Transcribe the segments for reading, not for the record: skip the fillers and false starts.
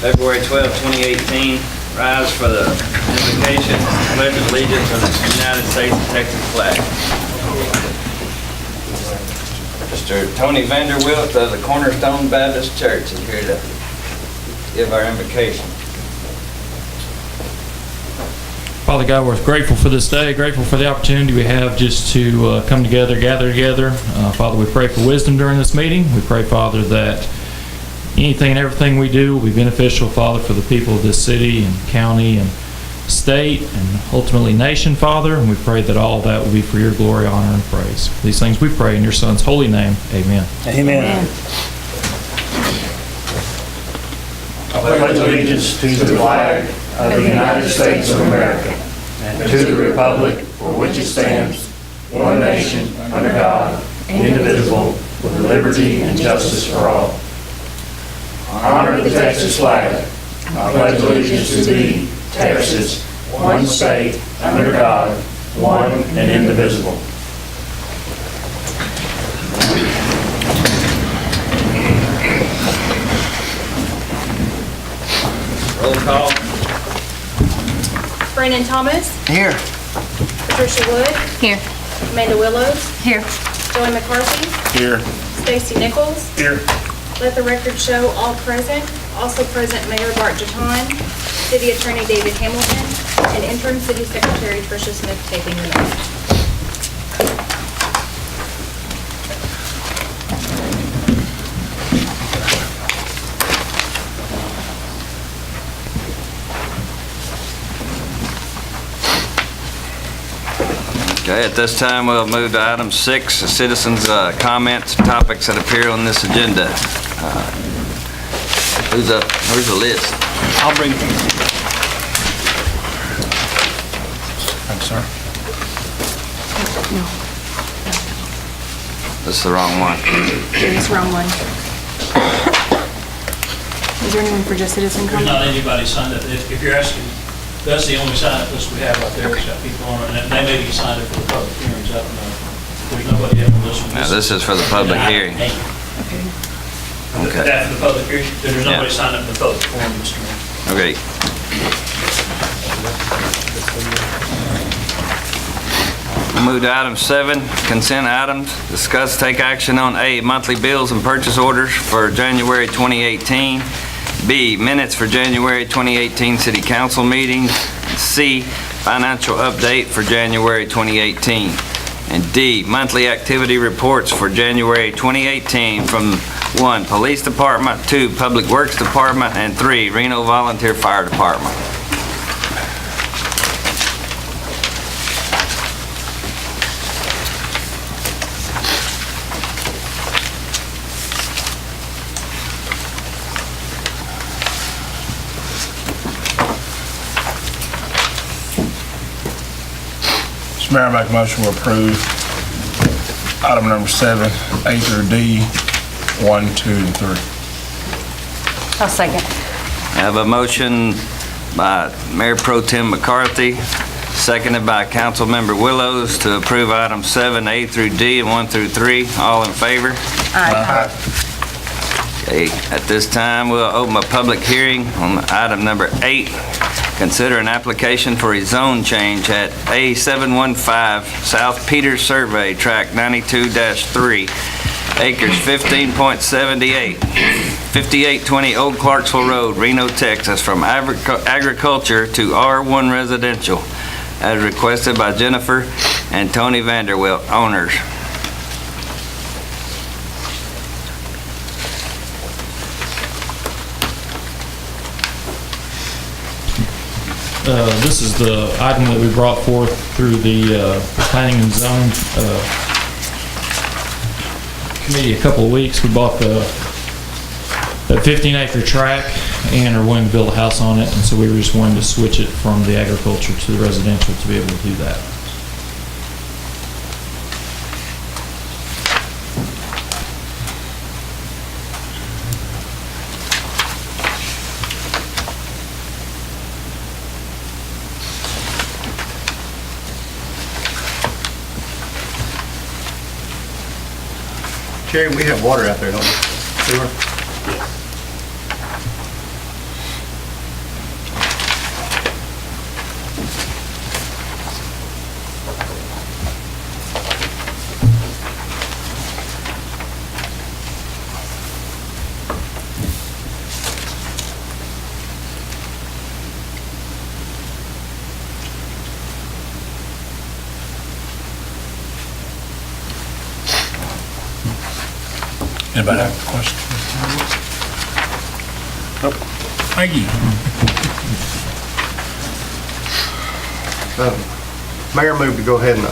February 12, 2018. Rise for the invocation, pledge of allegiance to the United States and Texas flag. Mr. Tony Vanderwilt of the Cornerstone Baptist Church is here to give our invocation. Father God, we're grateful for this day, grateful for the opportunity we have just to come together, gather together. Father, we pray for wisdom during this meeting. We pray, Father, that anything and everything we do will be beneficial, Father, for the people of this city and county and state and ultimately nation, Father. And we pray that all of that will be for your glory, honor, and praise. These things we pray in your Son's holy name. Amen. Amen. I pledge allegiance to the flag of the United States of America and to the republic for which it stands, one nation, under God, indivisible, with liberty and justice for all. Honor the Texas flag. I pledge allegiance to thee, Texas, one state, under God, one and indivisible. Roll call. Brandon Thomas. Here. Patricia Wood. Here. Amanda Willows. Here. Joey McCarthy. Here. Stacy Nichols. Here. Let the record show all present. Also present Mayor Bart Jeton, City Attorney David Hamilton, and Interim City Secretary Tricia Smith taking the notes. Okay, at this time we'll move to item 6, the citizens' comments, topics that appear on this agenda. Who's up? Where's the list? I'll bring. Thanks, sir. No, This is the wrong one. it's the wrong one. Is there anyone for just citizen There's comment? not anybody signed up. If you're asking, that's the only sign-up list we have right there. It's got people on it, and they may be signed up for the public hearings. I don't know. There's nobody up on this one. Now, this is for the public hearing. Okay. Okay. After the public hearing, there's Yeah. nobody signed up for the public forum, Mr. Mayor. Okay. We'll move to item 7, consent items. Discuss, take action on A, monthly bills and purchase orders for January 2018. B, minutes for January 2018 City Council meetings. C, financial update for January 2018. And D, monthly activity reports for January 2018 from 1, Police Department, 2, Public Works Department, and 3, Reno Volunteer Fire Department. Mr. Mayor, I make a motion to approve item number 7, A through D, 1, 2, and 3. I'll second. I have a motion by Mayor Pro Tem McCarthy, seconded by Councilmember Willows to approve items 7, A through D, and 1 through 3. All in favor? Aye. Okay, at this time, we'll open a public hearing on item number 8. Consider an application for a zone change at A715 South Peters Survey, Tract 92-3, acres 15.78, 5820 Old Clarksville Road, Reno, Texas, from agriculture to R1 residential, as requested by Jennifer and Tony Vanderwilt, owners. This is the item that we brought forth through the Planning and Zone Committee a couple of weeks. We bought the 15-acre tract and are wanting to build a house on it, and so we were just wanting to switch it from the agriculture to the residential to be able to do that. Jerry, we have water out there, don't we? Sewer? Anybody have a question? Nope. Thank you. Mayor, move to go ahead and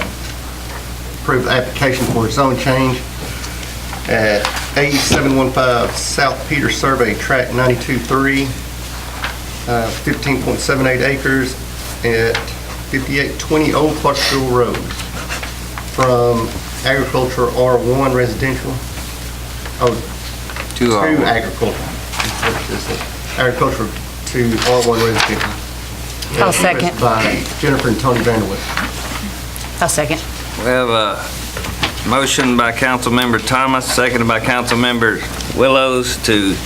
approve the application for a zone change at A715 South Peter Survey, Tract 92-3, 15.78 acres at 5820 Old Clarksville Road, from agriculture R1 residential, To to R1. agriculture. Agriculture to R1 residential. I'll second. By Jennifer and Tony Vanderwood. I'll second. We have a motion by Councilmember Thomas, seconded by Councilmember Willows to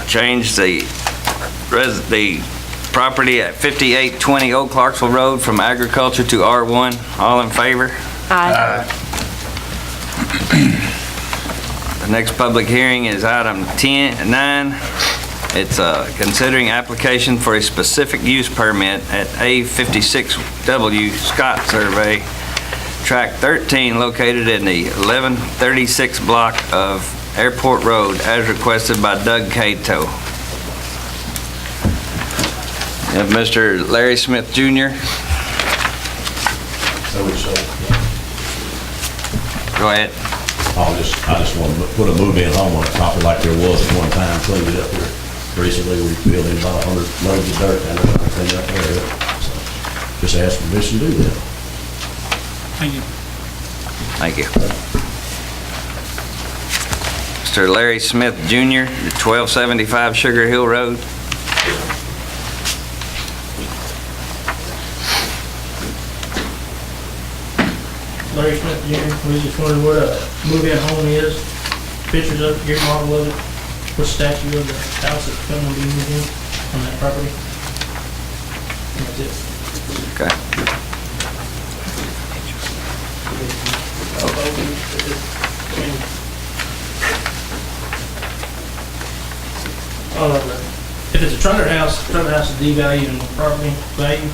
change the property at 5820 Old Clarksville Road from agriculture to R1. All in favor? Aye. The next public hearing is item 9. It's considering application for a specific use permit at A56W Scott Survey, Tract 13, located in the 1136 block of Airport Road, as requested by Doug Cato. We have Mr. Larry Smith Jr. Go ahead. I just want to put a move-in home on a property like there was at one time, cleaned it up here. Recently, we filled in about 100 loads of dirt and everything up there. So just ask permission to do that. Thank you. Thank you. Mr. Larry Smith Jr., 1275 Sugar Hill Road. Larry Smith Jr., we just wondering what a move-in home is, pictures of it, your model of it, what statue of the house that's going to be moved in on that property. And that's it. Okay. If it's a trailer house is devalued in property value.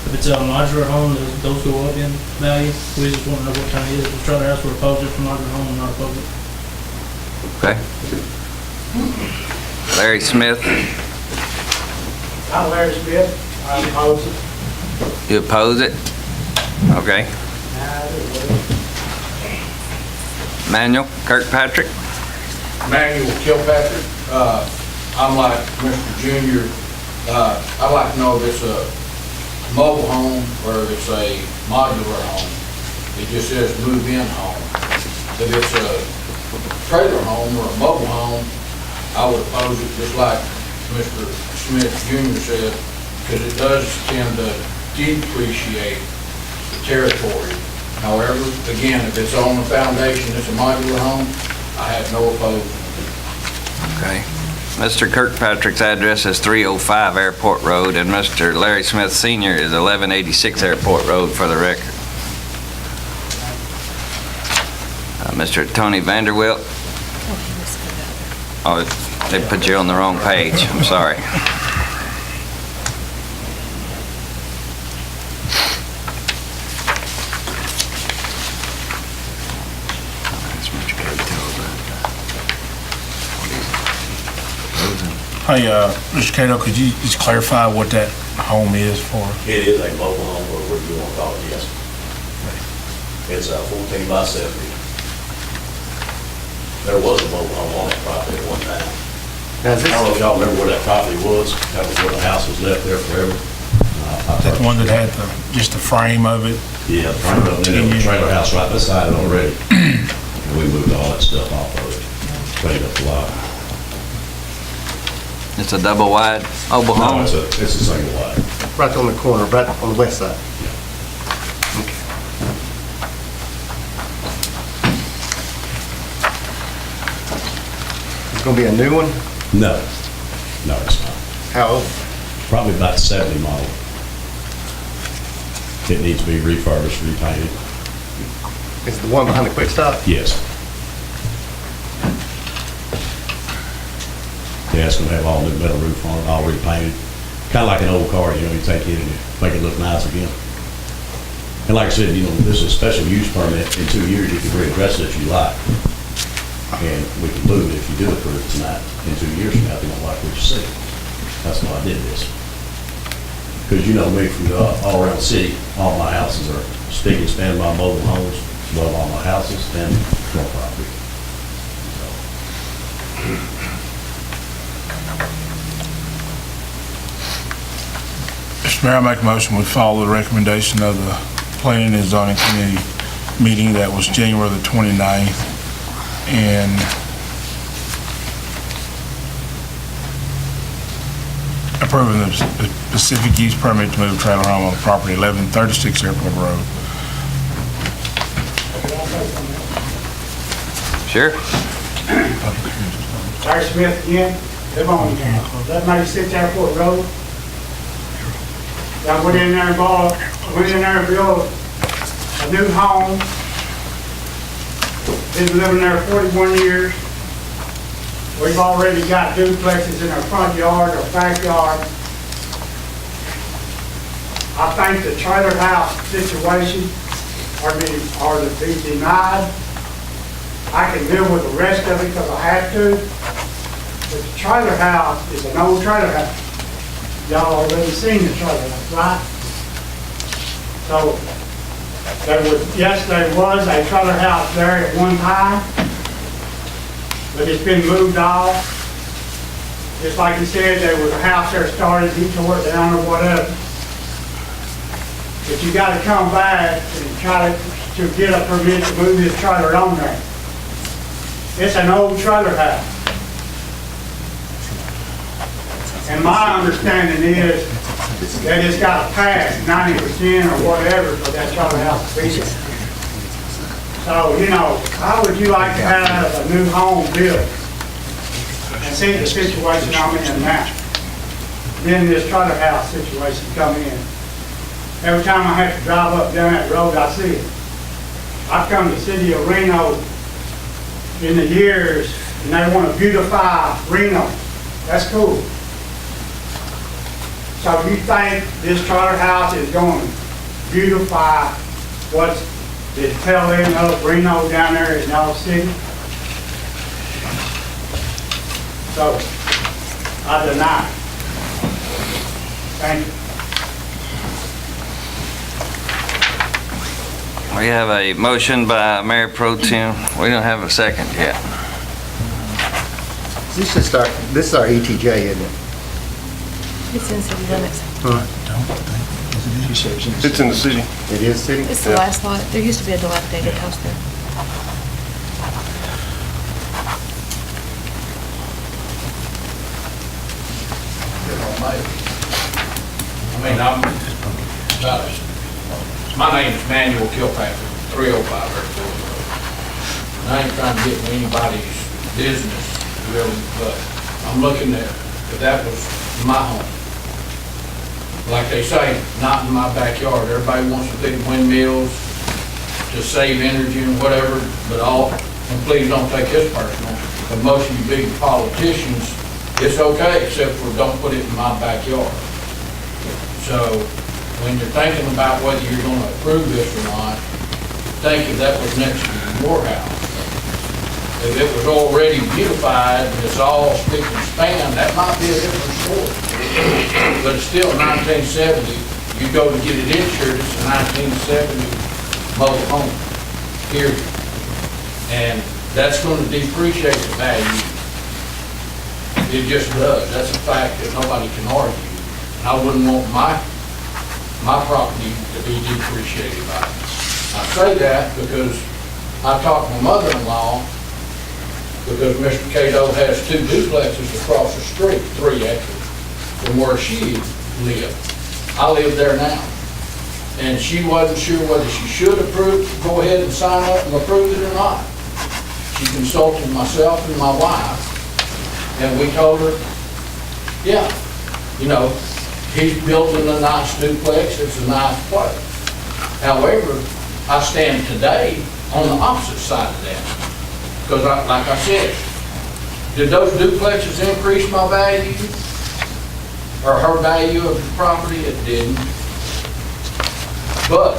If it's a modular home, those go up in value. We just want to know what kind it is. If it's a trailer house, we're opposed. If it's a modular home, we're not opposed. Okay. Larry Smith, I'm Larry Smith. I oppose it. you oppose it? Okay. Manuel Kirkpatrick? Manuel Kilpatrick. I'm like Mr. Junior. I'd like to know if it's a mobile home or if it's a modular home. It just says move-in home. If it's a trailer home or a mobile home, I would oppose it just like Mr. Smith Jr. said, because it does tend to depreciate the territory. However, again, if it's on the foundation, it's a modular home, I have no opposed. Okay. Mr. Kirkpatrick's address is 305 Airport Road, and Mr. Larry Smith Sr. is 1186 Airport Road, for the record. Mr. Tony Vanderwilt? Oh, they put you on the wrong page. I'm sorry. Hey, Mr. Cato, could you just clarify what that home is for? It is a mobile home, or what you want to call it, yes. It's 14 by 70. There was a mobile home on that property at one time. Now, is I don't know this, if y'all remember where that property was. That was where the house was left there forever. That one that had just the frame of it? Yeah, the front of it, and there was a trailer house right beside it already. And we moved all that stuff off of it, cleaned up a lot. It's a double wide mobile No, home? it's a single wide. right on the corner, right on the west side. Okay. It's gonna be a new one? No, no, it's not. How old? Probably about 70 model. It needs to be refurbished, repainted. Is it the one behind the quick stop? Yes. Yeah, it's gonna have all new metal roof on it, all repainted. Kind of like an old car, you know, you take it and you make it look nice again. And like I said, you know, this is a special use permit. In 2 years, you can readdress it if you like. And we can move it if you do approve it tonight. In 2 years from now, they don't like what you see. That's why I did this. Because you know me from all around the city, all my houses are spick and span by mobile homes, above all my houses and more property. Mr. Mayor, I make a motion we follow the recommendation of the Planning and Zoning Committee meeting that was January the 29th, and approving the specific use permit to move trailer home on property 1136 Airport Road. Sure. Larry Smith again, live on 1196 Airport Road. I went in there and built a new home. Been living there 41 years. We've already got duplexes in our front yard, our backyard. I think the trailer house situation are to be denied. I can live with the rest of it because I have to. But the trailer house is an old trailer house. Y'all already seen the trailer house, right? So, there was a trailer house there at one time, but it's been moved off. Just like he said, there was a house there started, he tore it down or whatever. But you gotta come back and try to get a permit to move this trailer on there. It's an old trailer house. And my understanding is that it's got to pass 90% or whatever for that trailer house to be there. So, you know, how would you like to have a new home built and see the situation I'm in now? Then this trailer house situation come in. Every time I have to drive up down that road, I see it. I've come to the city of Reno in the years, and they want to beautify Reno. That's cool. So you think this trailer house is going to beautify what's the tail end of Reno down there in North City? So, I deny it. Thank you. We have a motion by Mayor Pro Tem. We don't have a second yet. This is our ETJ, isn't it? It's in city limits. It's in the city. It is city? It's the last lot. There used to be a dilapidated house there. My name is Manuel Kilpatrick, 305 Airport Road. And I ain't trying to get in anybody's business, really, but I'm looking at, if that was my home. Like they say, not in my backyard. Everybody wants to big windmills to save energy and whatever, and please don't take this personal, but most of you big politicians, it's okay, except for don't put it in my backyard. So, when you're thinking about whether you're gonna approve this or not, think if that was next to your house. If it was already beautified and it's all spick and span, that might be a different story. But it's still 1970, you go to get it insured, it's a 1970 mobile home, period. And that's gonna depreciate the value. It just does. That's a fact that nobody can argue. And I wouldn't want my property to be depreciated by it. I say that because I talked to my mother-in-law, because Mr. Cato has 2 duplexes across the street, 3 actually, from where she lived. I live there now. And she wasn't sure whether she should go ahead and sign up and approve it or not. She consulted myself and my wife, and we told her, yeah, you know, he's building a nice duplex, it's a nice place. However, I stand today on the opposite side of that. Because like I said, did those duplexes increase my value? Or her value of the property? It didn't. But,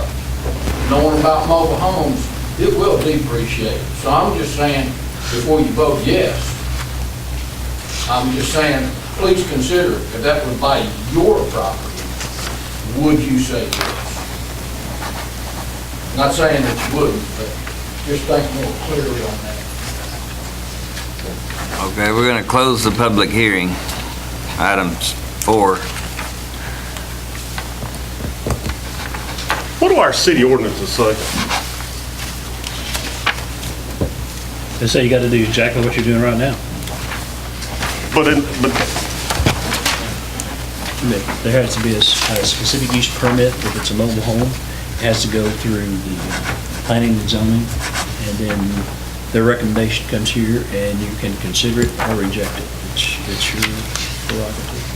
knowing about mobile homes, it will depreciate. So I'm just saying, before you vote yes. I'm just saying, please consider, if that was by your property, would you say yes? Not saying that you wouldn't, but just think more clearly on that. Okay, we're going to close the public hearing. Items 4. What do our city ordinances say? They say you got to do exactly what you're doing right now. But There has to be a specific use permit if it's a mobile home. It has to go through the planning and zoning, and then their recommendation comes here, and you can consider it or reject it. It's your prerogative.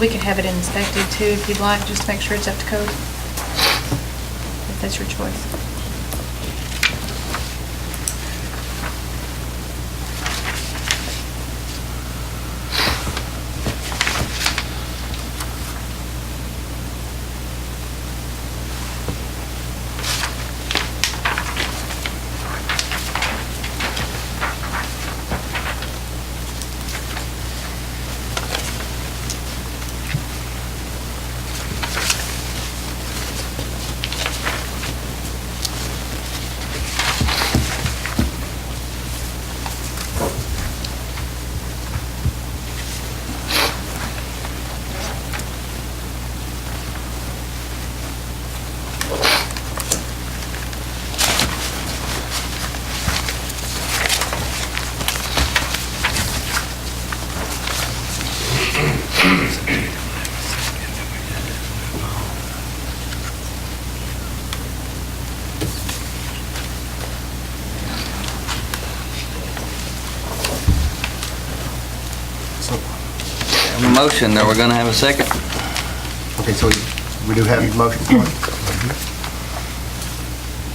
We could have it inspected too if you'd like, just to make sure it's up to code. If that's your choice. Motion, now we're going to have a second. Okay, so we do have a motion for it?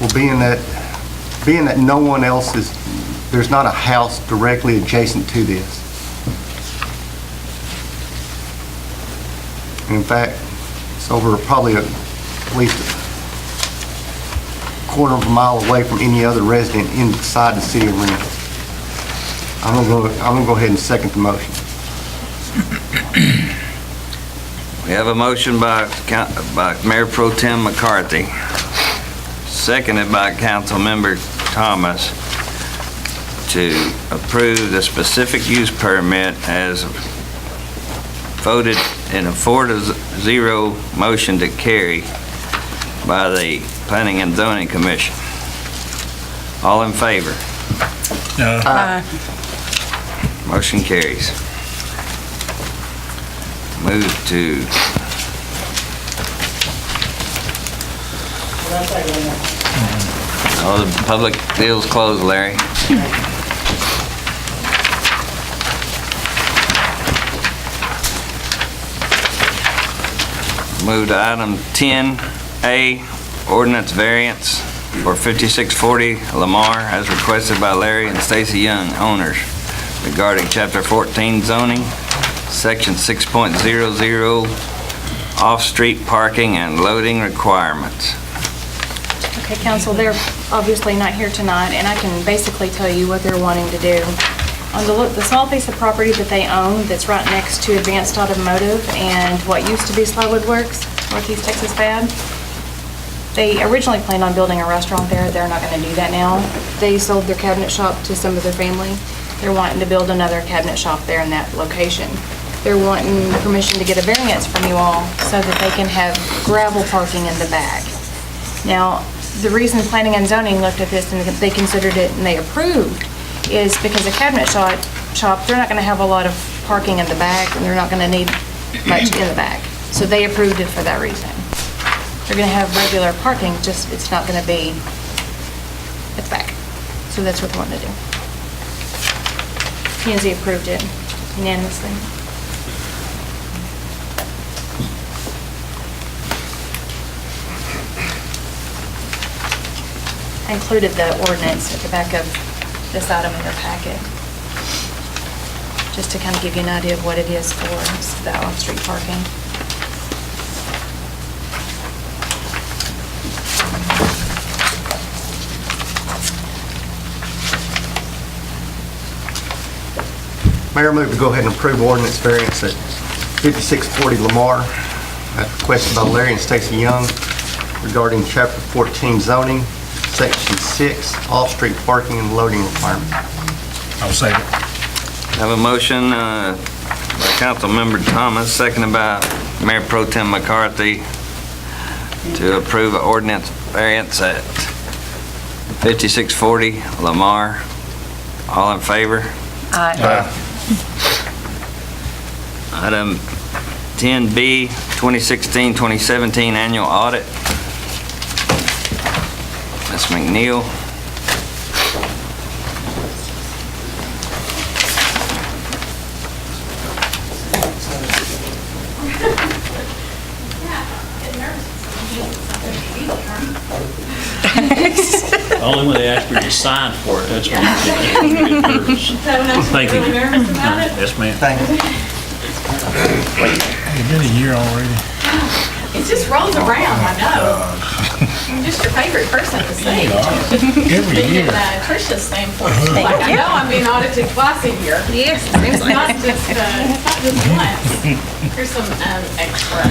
Well, being that no one else is, there's not a house directly adjacent to this. And in fact, it's over probably at least a quarter of a mile away from any other resident inside the city of Reno. I'm gonna go ahead and second the motion. We have a motion by Mayor Pro Tem McCarthy, seconded by Councilmember Thomas, to approve the specific use permit as voted in a 4-0 motion to carry by the Planning and Zoning Commission. All in favor? Aye. Motion carries. Move to oh, the public deal's closed, Larry. Move to item 10A, ordinance variance for 5640 Lamar as requested by Larry and Stacy Young, owners, regarding Chapter 14 zoning, Section 6.00, off-street parking and loading requirements. Okay, council, they're obviously not here tonight, and I can basically tell you what they're wanting to do. On the small piece of property that they own that's right next to Advanced Automotive and what used to be Slywood Works, Northeast Texas Fab, they originally planned on building a restaurant there. They're not going to do that now. They sold their cabinet shop to some of their family. They're wanting to build another cabinet shop there in that location. They're wanting permission to get a variance from you all so that they can have gravel parking in the back. Now, the reason Planning and Zoning looked at this and they considered it and they approved is because a cabinet shop, they're not going to have a lot of parking in the back and they're not going to need much in the back. So they approved it for that reason. They're going to have regular parking, just it's not going to be at the back. So that's what they want to do. P&Z approved it unanimously. I included the ordinance at the back of this item in your packet, just to kind of give you an idea of what it is for, it's the off-street parking. Mayor, move to go ahead and approve ordinance variance at 5640 Lamar, as requested by Larry and Stacy Young regarding Chapter 14 zoning, Section 6, off-street parking and loading requirements. I'll second. Have a motion by Councilmember Thomas, seconded by Mayor Pro Tem McCarthy, to approve an ordinance variance at 5640 Lamar. All in favor? Aye. Item 10B, 2016-2017 annual audit. Ms. McNeil. Only when they ask for you to sign for it, that's when you get nervous. Thank you. Yes, ma'am. Thank you. It's been a year already. It just rolls around, I know. I'm just your favorite person to see. Every year. Trisha's standpoint. Like, I know I'm being audited twice a year. Yes. It's not just once. Here's some extra.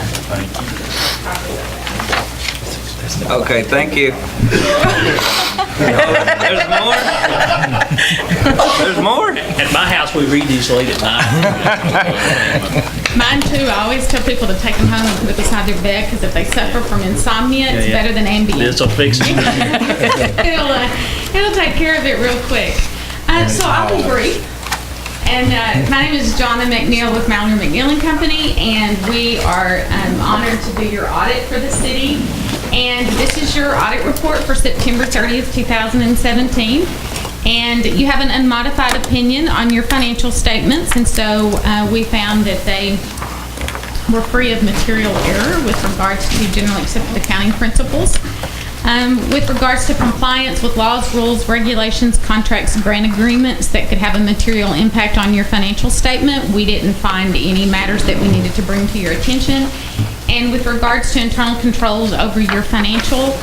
Okay, thank you. There's more? There's more? At my house, we read these late at night. Mine too. I always tell people to take them home and put it beside their bed because if they suffer from insomnia, it's better than Ambien. It's a fix. It'll take care of it real quick. So I'll be brief. And my name is Jonna McNeil with Mallory McNeil and Company, and we are honored to do your audit for the city. And this is your audit report for September 30th, 2017. And you have an unmodified opinion on your financial statements, and so we found that they were free of material error with regards to generally accepted accounting principles. With regards to compliance with laws, rules, regulations, contracts, grant agreements that could have a material impact on your financial statement, we didn't find any matters that we needed to bring to your attention. And with regards to internal controls over your financial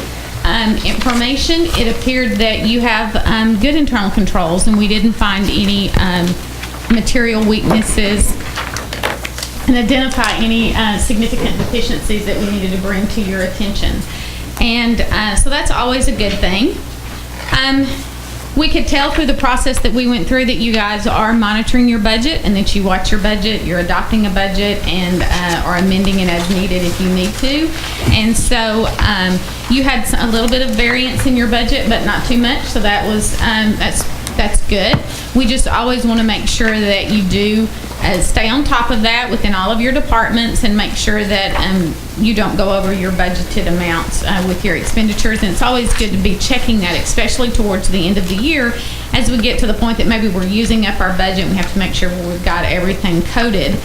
information, it appeared that you have good internal controls, and we didn't find any material weaknesses and identify any significant deficiencies that we needed to bring to your attention. And so that's always a good thing. We could tell through the process that we went through that you guys are monitoring your budget and that you watch your budget, you're adopting a budget and are amending it as needed if you need to. And so you had a little bit of variance in your budget, but not too much, so that was that's good. We just always want to make sure that you do stay on top of that within all of your departments and make sure that you don't go over your budgeted amounts with your expenditures. And it's always good to be checking that, especially towards the end of the year as we get to the point that maybe we're using up our budget and we have to make sure we've got everything coded.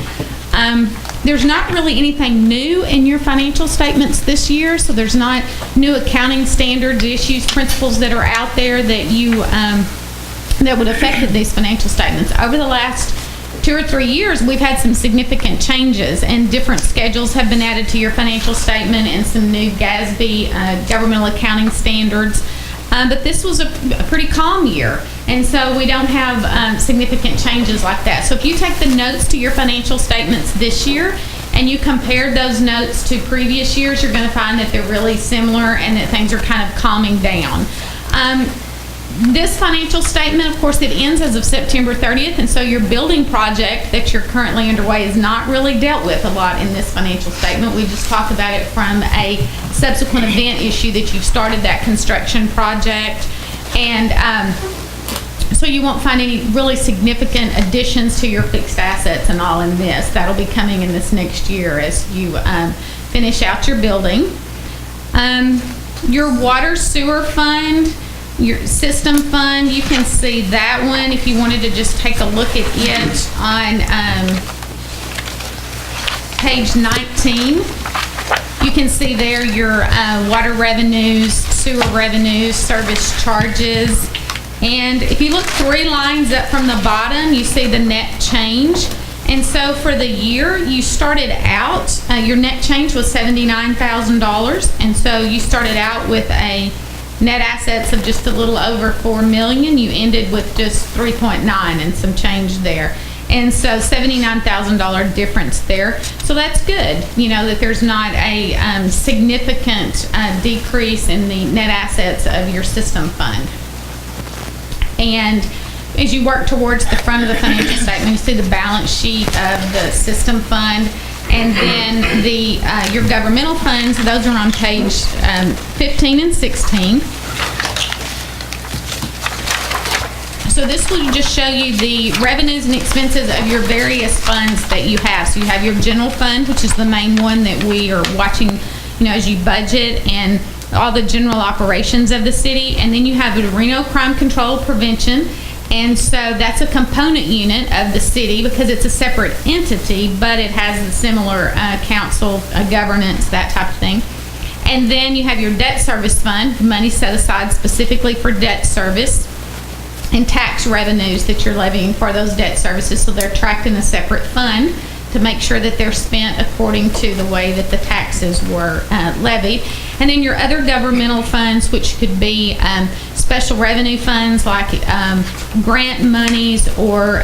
There's not really anything new in your financial statements this year, so there's not new accounting standards, issues, principles that are out there that you that would affect these financial statements. Over the last 2 or 3 years, we've had some significant changes, and different schedules have been added to your financial statement and some new GASB governmental accounting standards. But this was a pretty calm year, and so we don't have significant changes like that. So if you take the notes to your financial statements this year and you compare those notes to previous years, you're going to find that they're really similar and that things are kind of calming down. This financial statement, of course, it ends as of September 30th, and so your building project that you're currently underway is not really dealt with a lot in this financial statement. We just talk about it from a subsequent event issue that you've started that construction project, and so you won't find any really significant additions to your fixed assets and all in this. That'll be coming in this next year as you finish out your building. Your water sewer fund, your system fund, you can see that one if you wanted to just take a look at it on page 19. You can see there your water revenues, sewer revenues, service charges, and if you look 3 lines up from the bottom, you see the net change. And so for the year, you started out, your net change was $79,000, and so you started out with a net assets of just a little over $4 million. You ended with just 3.9 and some change there. And so $79,000 difference there. So that's good, that there's not a significant decrease in the net assets of your system fund. And as you work towards the front of the financial statement, you see the balance sheet of the system fund. And then your governmental funds, those are on page 15 and 16. So this will just show you the revenues and expenses of your various funds that you have. So you have your general fund, which is the main one that we are watching, as you budget and all the general operations of the city. And then you have the Reno Crime Control Prevention. And so that's a component unit of the city because it's a separate entity, but it has the similar council, governance, that type of thing. And then you have your debt service fund, money set aside specifically for debt service, and tax revenues that you're levying for those debt services. So they're tracked in a separate fund to make sure that they're spent according to the way that the taxes were levied. And then your other governmental funds, which could be special revenue funds like grant monies, or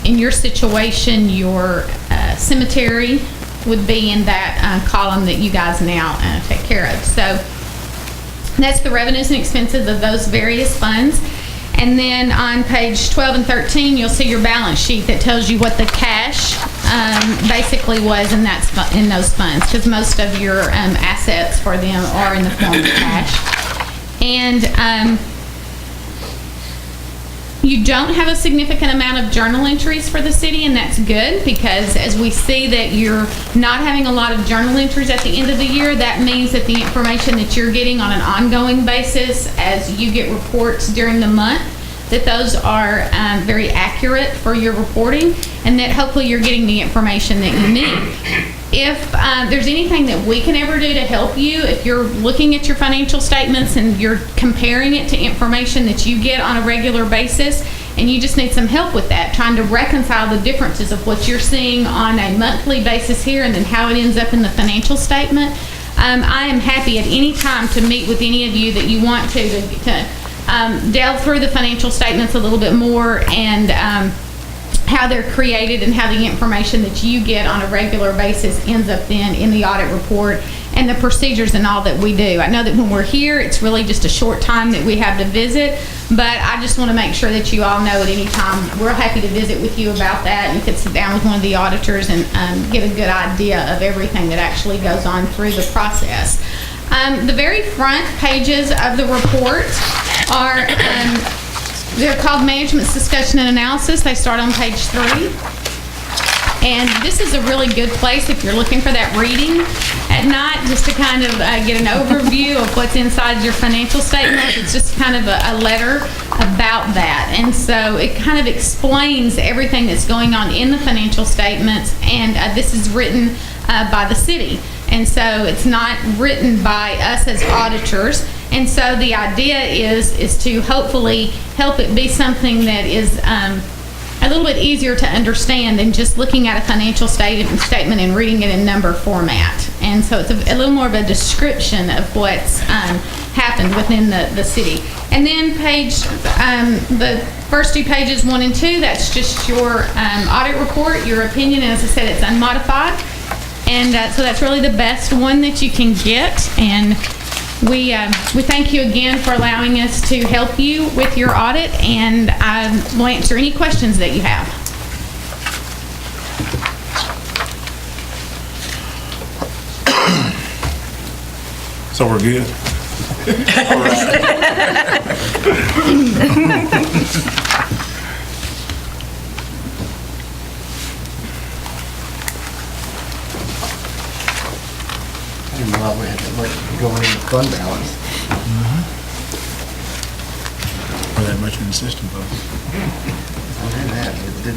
in your situation, your cemetery would be in that column that you guys now take care of. So that's the revenues and expenses of those various funds. And then on page 12 and 13, you'll see your balance sheet that tells you what the cash basically was in those funds, because most of your assets for them are in the form of cash. And you don't have a significant amount of journal entries for the city, and that's good, because as we see that you're not having a lot of journal entries at the end of the year, that means that the information that you're getting on an ongoing basis as you get reports during the month, that those are very accurate for your reporting, and that hopefully you're getting the information that you need. If there's anything that we can ever do to help you, if you're looking at your financial statements and you're comparing it to information that you get on a regular basis, and you just need some help with that, trying to reconcile the differences of what you're seeing on a monthly basis here and then how it ends up in the financial statement, I am happy at any time to meet with any of you that you want to delve through the financial statements a little bit more, and how they're created and how the information that you get on a regular basis ends up then in the audit report, and the procedures and all that we do. I know that when we're here, it's really just a short time that we have to visit, but I just want to make sure that you all know at any time, we're happy to visit with you about that, and you can sit down with one of the auditors and get a good idea of everything that actually goes on through the process. The very front pages of the report are they're called Management's Discussion and Analysis. They start on page 3. And this is a really good place if you're looking for that reading at night, just to kind of get an overview of what's inside your financial statement. It's just kind of a letter about that. And so it kind of explains everything that's going on in the financial statements, and this is written by the city. And so it's not written by us as auditors. And so the idea is to hopefully help it be something that is a little bit easier to understand than just looking at a financial statement and reading it in number format. And so it's a little more of a description of what's happened within the city. And then the first 2 pages, 1 and 2, that's just your audit report, your opinion. And as I said, it's unmodified. And so that's really the best one that you can get. And we thank you again for allowing us to help you with your audit, and we'll answer any questions that you have. So we're good? All right. I didn't know we had to look going in the fund balance. Or that much in the system, though. I didn't have it. It did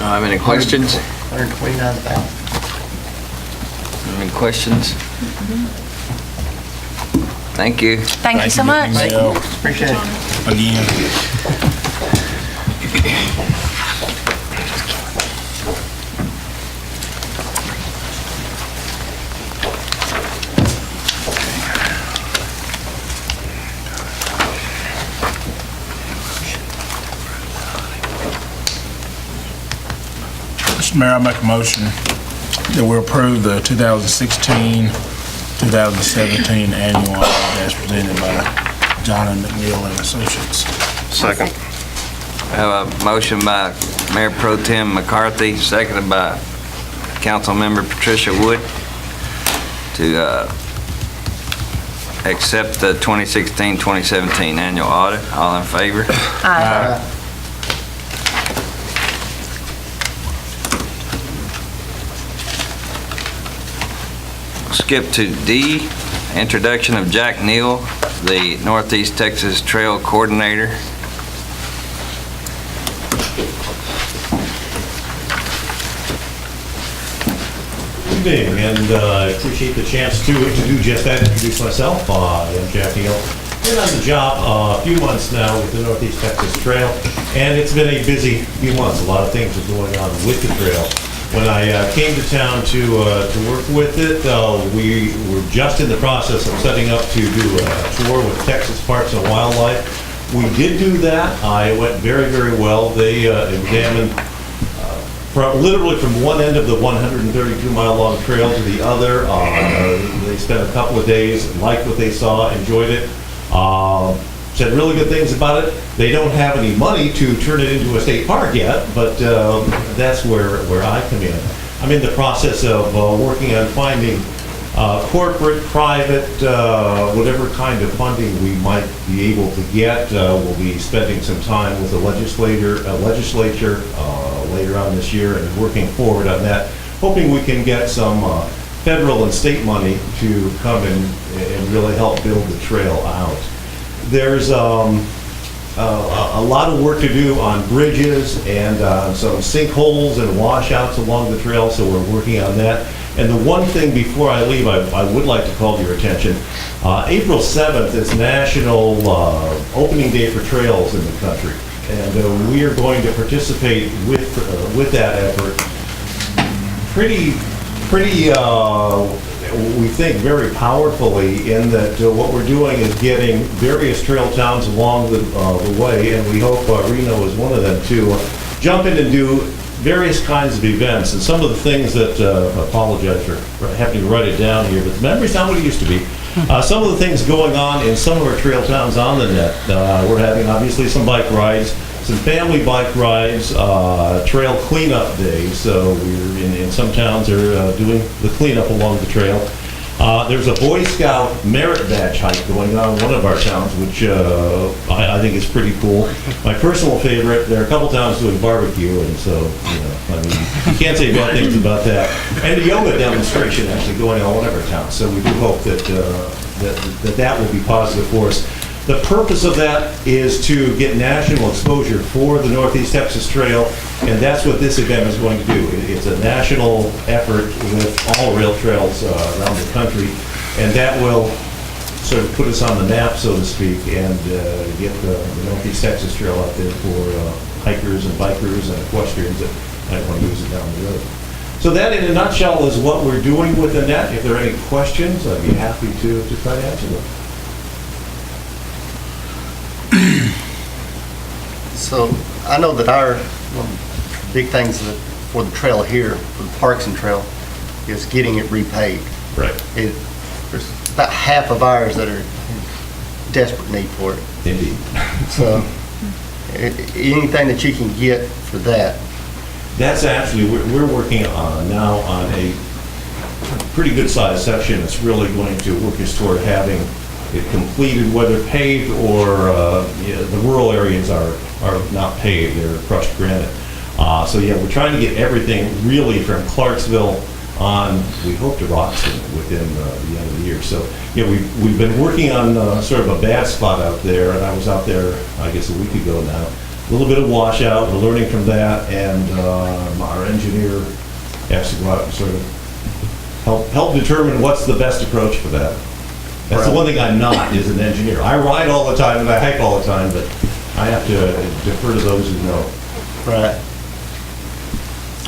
Have any questions? 129,000. Any questions? Thank you. Thank you so much. Appreciate it. Again. Mr. Mayor, I make a motion that we approve the 2016-2017 annual audit as presented by John and McNeil and Associates. Second. I have a motion by Mayor Pro Tem McCarthy, seconded by Councilmember Patricia Wood to accept the 2016-2017 annual audit. All in favor? Aye. Skip to D, introduction of Jack Neal, the Northeast Texas Trail Coordinator. Good evening, and I appreciate the chance to do just that, introduce myself. I am Jack Neal. Been on the job a few months now with the Northeast Texas Trail, and it's been a busy few months. A lot of things are going on with the trail. When I came to town to work with it, we were just in the process of setting up to do a tour with Texas Parks and Wildlife. We did do that. I went very, very well. They examined literally from one end of the 132-mile-long trail to the other. They spent a couple of days, liked what they saw, enjoyed it, said really good things about it. They don't have any money to turn it into a state park yet, but that's where I come in. I'm in the process of working on finding corporate, private, whatever kind of funding we might be able to get. We'll be spending some time with the legislature later on this year and working forward on that, hoping we can get some federal and state money to come and really help build the trail out. There's a lot of work to do on bridges and some sinkholes and washouts along the trail, so we're working on that. And the one thing before I leave, I would like to call your attention. April 7th is National Opening Day for Trails in the country. And we are going to participate with that effort we think very powerfully, in that what we're doing is getting various trail towns along the way, and we hope Reno is one of them, to jump in and do various kinds of events. And some of the things that, I apologize for having to write it down here, but the memory's not what it used to be. Some of the things going on in some of our trail towns on the net. We're having obviously some bike rides, some family bike rides, trail cleanup days. So we're in some towns they're doing the cleanup along the trail. There's a Boy Scout merit badge hike going on in one of our towns, which I think is pretty cool. My personal favorite, there are a couple towns doing barbecue, and so, you can't say bad things about that. And a yoga demonstration actually going on in one of our towns, so we do hope that that will be positive for us. The purpose of that is to get national exposure for the Northeast Texas Trail, and that's what this event is going to do. It's a national effort with all rail trails around the country, and that will sort of put us on the map, so to speak, and get the Northeast Texas Trail out there for hikers and bikers and equestrians that might want to use it down the road. So that, in a nutshell, is what we're doing with the net. If there are any questions, I'd be happy to try to answer them. So I know that our big things for the trail here, for the Parks and Trail, is getting it repaved. Right. There's about half of ours that are in desperate need for it. Indeed. So anything that you can get for that. That's actually, we're working now on a pretty good sized section that's really going to work us toward having it completed, whether paved or the rural areas are not paved, they're crushed granite. So yeah, we're trying to get everything really from Clarksville on, we hope, to Roxton within the end of the year. So yeah, we've been working on sort of a bad spot out there, and I was out there, I guess, a week ago now. A little bit of washout, we're learning from that, and our engineer has to go out and sort of help determine what's the best approach for that. That's the one thing I'm not, is an engineer. I ride all the time and I hike all the time, but I have to defer to those who know. Right.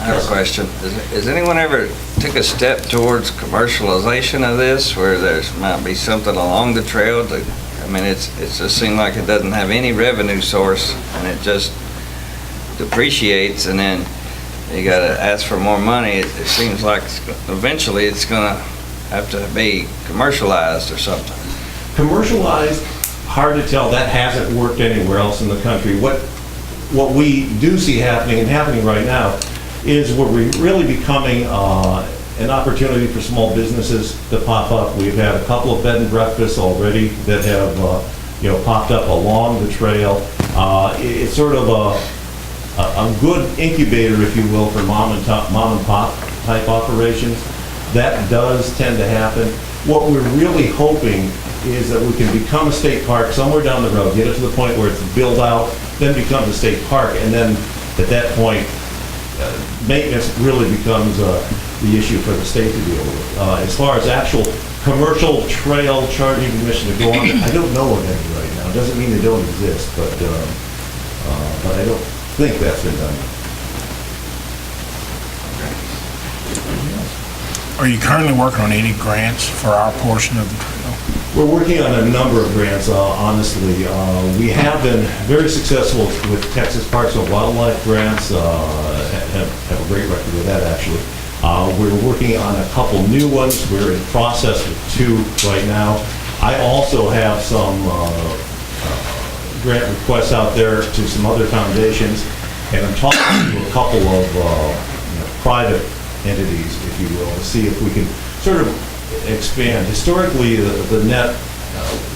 I have a question. Has anyone ever took a step towards commercialization of this, where there's might be something along the trail that, I mean, it just seems like it doesn't have any revenue source, and it just depreciates, and then you gotta ask for more money. It seems like eventually it's gonna have to be commercialized or something. Commercialized, hard to tell. That hasn't worked anywhere else in the country. What we do see happening right now is we're really becoming an opportunity for small businesses to pop up. We've had a couple of bed and breakfasts already that have popped up along the trail. It's sort of a good incubator, if you will, for mom and pop type operations. That does tend to happen. What we're really hoping is that we can become a state park somewhere down the road, get it to the point where it's built out, then becomes a state park, and then at that point, maintenance really becomes the issue for the state to deal with. As far as actual commercial trail charging permission to go on, I don't know of any right now. It doesn't mean they don't exist, but I don't think that's been done. Are you currently working on any grants for our portion of the trail? We're working on a number of grants, honestly. We have been very successful with Texas Parks and Wildlife grants, have a great record with that, actually. We're working on a couple new ones. We're in process with 2 right now. I also have some grant requests out there to some other foundations, and I'm talking to a couple of private entities, if you will, to see if we can sort of expand. Historically, the net,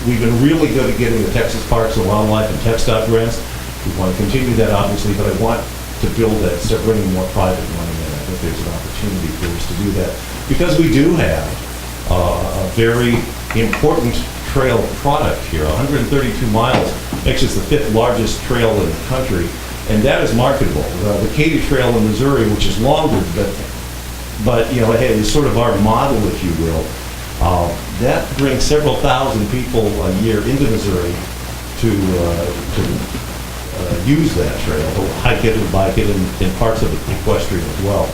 we've been really good at getting the Texas Parks and Wildlife and TxDOT grants. We want to continue that, obviously, but I want to build that, start bringing more private money in. I think there's an opportunity for us to do that, because we do have a very important trail product here. 132 miles makes us the 5th largest trail in the country, and that is marketable. The Katy Trail in Missouri, which is longer, but it's sort of our model, if you will. That brings several thousand people a year into Missouri to use that trail, to hike it and bike it, and parts of it equestrian as well.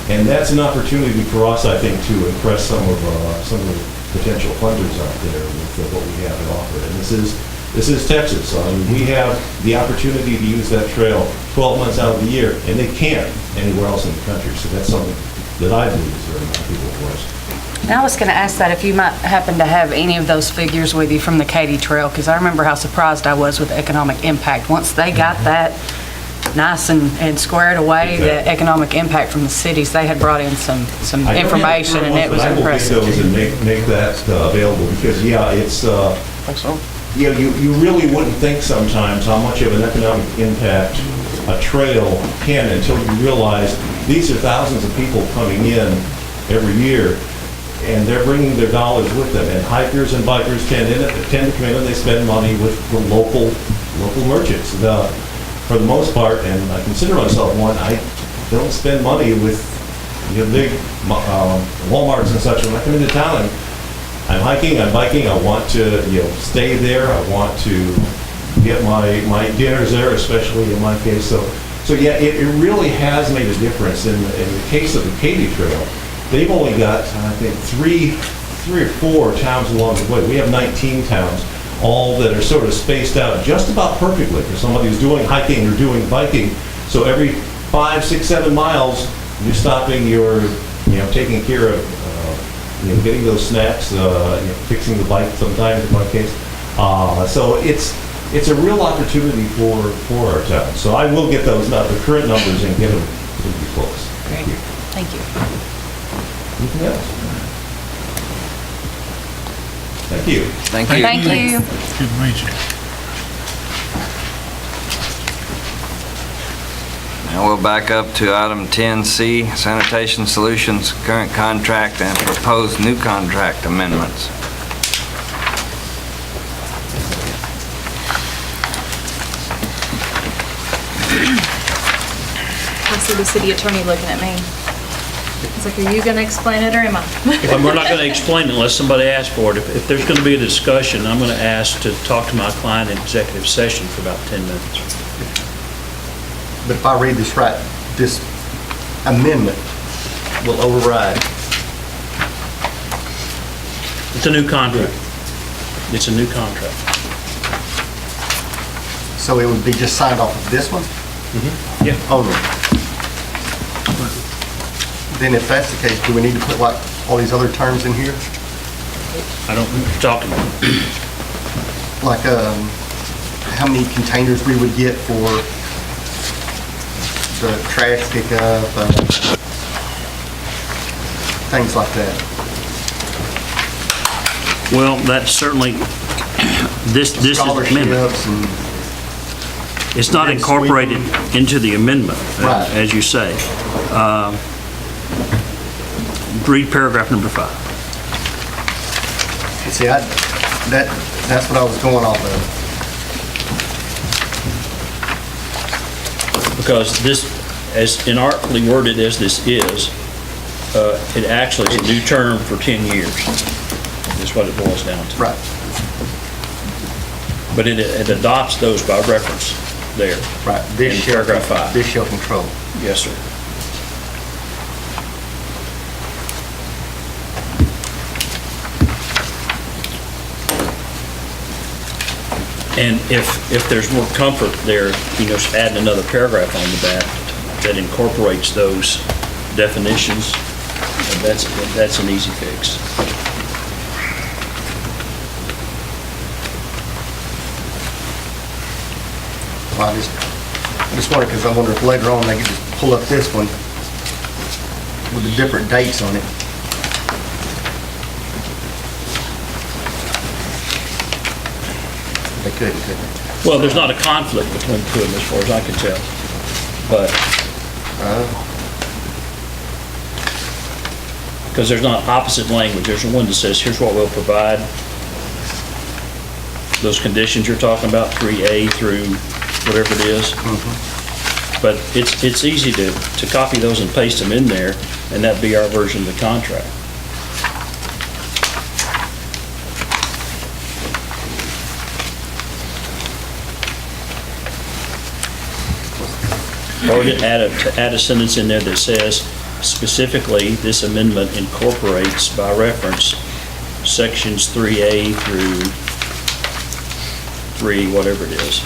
And that's an opportunity for us, I think, to impress some of the potential funders out there with what we have to offer. And this is Texas. We have the opportunity to use that trail 12 months out of the year, and they can't anywhere else in the country. So that's something that I believe is very valuable for us. And I was going to ask that if you might happen to have any of those figures with you from the Katy Trail, because I remember how surprised I was with the economic impact. Once they got that nice and squared away, the economic impact from the cities, they had brought in some information, and it was impressive. I will get those and make that available, because it's you really wouldn't think sometimes how much of an economic impact a trail can until you realize these are thousands of people coming in every year, and they're bringing their dollars with them. And hikers and bikers tend to come in and they spend money with the local merchants. For the most part, and I consider myself one, I don't spend money with big Walmarts and such. When I come into town, I'm hiking, I'm biking, I want to stay there, I want to get my dinners there, especially in my case. So yeah, it really has made a difference. In the case of the Katy Trail, they've only got, I think, three or four towns along the way. We have 19 towns, all that are sort of spaced out just about perfectly for somebody who's doing hiking or doing biking. So every 5, 6, 7 miles, you're stopping, you're taking care of getting those snacks, fixing the bike sometimes in my case. So it's a real opportunity for our town. So I will get those the current numbers and get them pretty close. Great. Thank you. Anything else? Thank you. Thank you. Thank you. Good to meet you. Now we'll back up to item 10C, Sanitation Solutions, current contract and proposed new contract amendments. I see the city attorney looking at me. It's like, are you going to explain it or am I? Well, we're not going to explain it unless somebody asks for it. If there's going to be a discussion, I'm going to ask to talk to my client in executive session for about 10 minutes. But if I read this right, this amendment will override. It's a new contract. It's a new contract. So it would be just signed off of this one? Yeah. Only. Then if that's the case, do we need to put like all these other terms in here? I don't know what you're talking about. Like, how many containers we would get for the trash pickup, things like that. Well, that's certainly, this is amendment. Scholarships and, It's not incorporated into the amendment, Right. as you say. Read paragraph number 5. see, that's what I was going off of. Because this, as inartfully worded as this is, it actually is a new term for 10 years, is what it boils down to. Right. But it adopts those by reference there. Right. In paragraph 5. This shall control. Yes, sir. And if there's more comfort there, just adding another paragraph onto that incorporates those definitions, that's an easy fix. Well, I just wonder, because I wonder if later on they could just pull up this one with the different dates on it. They couldn't they? Well, there's not a conflict between the two of them as far as I can tell, but, because there's not opposite language. There's one that says, here's what we'll provide. Those conditions you're talking about, 3A through whatever it is. But it's easy to copy those and paste them in there, and that'd be our version of the contract. Or to add a sentence in there that says, specifically, this amendment incorporates by reference sections 3A through 3, whatever it is,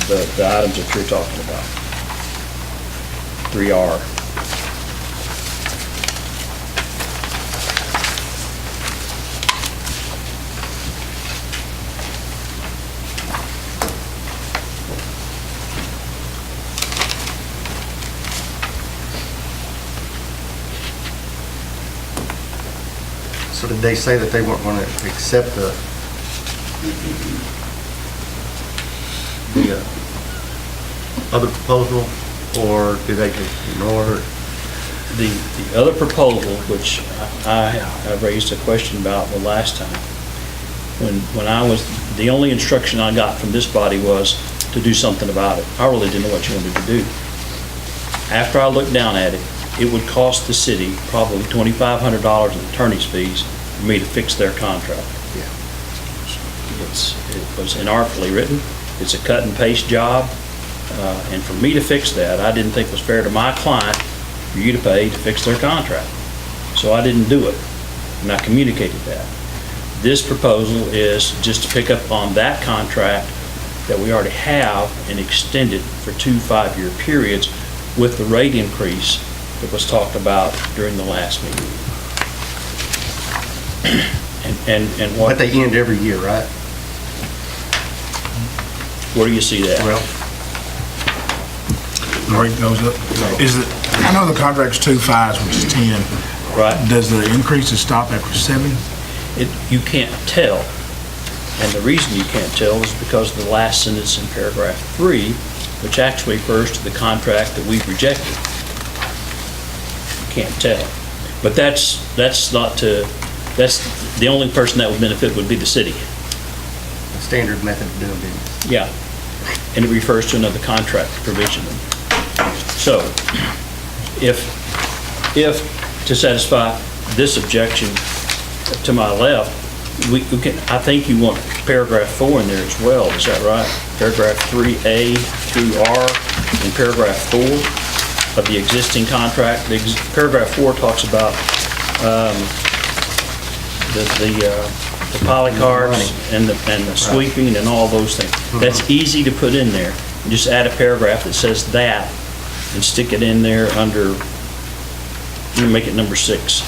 the items that you're talking about. 3R. So did they say that they weren't going to accept the other proposal, or did they just ignore it? The other proposal, which I raised a question about the last time, when I was, the only instruction I got from this body was to do something about it. I really didn't know what you wanted to do. After I looked down at it, it would cost the city probably $2,500 in attorney's fees for me to fix their contract. Yeah. It was inartfully written. It's a cut and paste job. And for me to fix that, I didn't think it was fair to my client for you to pay to fix their contract. So I didn't do it, and I communicated that. This proposal is just to pick up on that contract that we already have and extend it for 2 5-year periods with the rate increase that was talked about during the last meeting. And what? But they end every year, right? Where do you see that? Well, the rate goes up. Is it, I know the contract's 2 5s, which is 10. Right. Does the increases stop after 7? You can't tell. And the reason you can't tell is because of the last sentence in paragraph 3, which actually refers to the contract that we've rejected. You can't tell. But that's the only person that would benefit would be the city. Standard method of doing business. Yeah. And it refers to another contract provision. So, if to satisfy this objection to my left, we can, I think you want paragraph 4 in there as well, is that right? Paragraph 3A through R and paragraph 4 of the existing contract. Paragraph 4 talks about the polycarts and the sweeping and all those things. That's easy to put in there. Just add a paragraph that says that and stick it in there under make it number 6.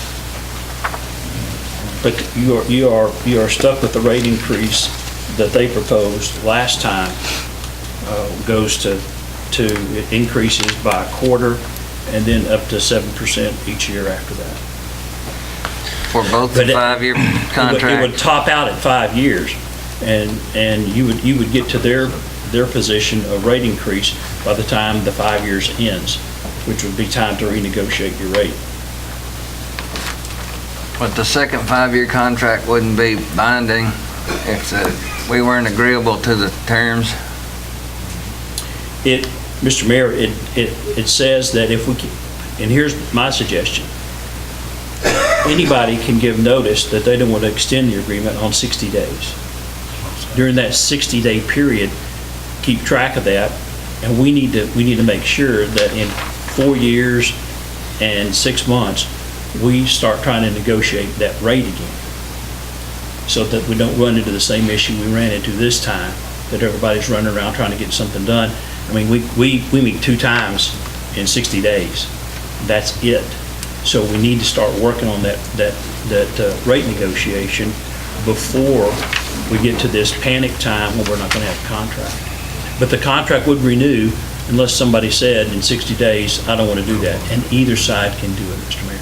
But you are stuck with the rate increase that they proposed last time. Goes to it increases by a quarter and then up to 7% each year after that. For both the 5-year It contract? would top out at 5 years, and you would get to their position of rate increase by the time the 5 years ends, which would be time to renegotiate your rate. But the second 5-year contract wouldn't be binding if we weren't agreeable to the terms? Mr. Mayor, it says that if we can, and here's my suggestion. Anybody can give notice that they don't want to extend the agreement on 60 days. During that 60-day period, keep track of that, and we need to make sure that in 4 years and 6 months, we start trying to negotiate that rate again, so that we don't run into the same issue we ran into this time, that everybody's running around trying to get something done. I mean, we meet 2 times in 60 days. That's it. So we need to start working on that rate negotiation before we get to this panic time when we're not going to have a contract. But the contract would renew unless somebody said in 60 days, I don't want to do that. And either side can do it, Mr. Mayor.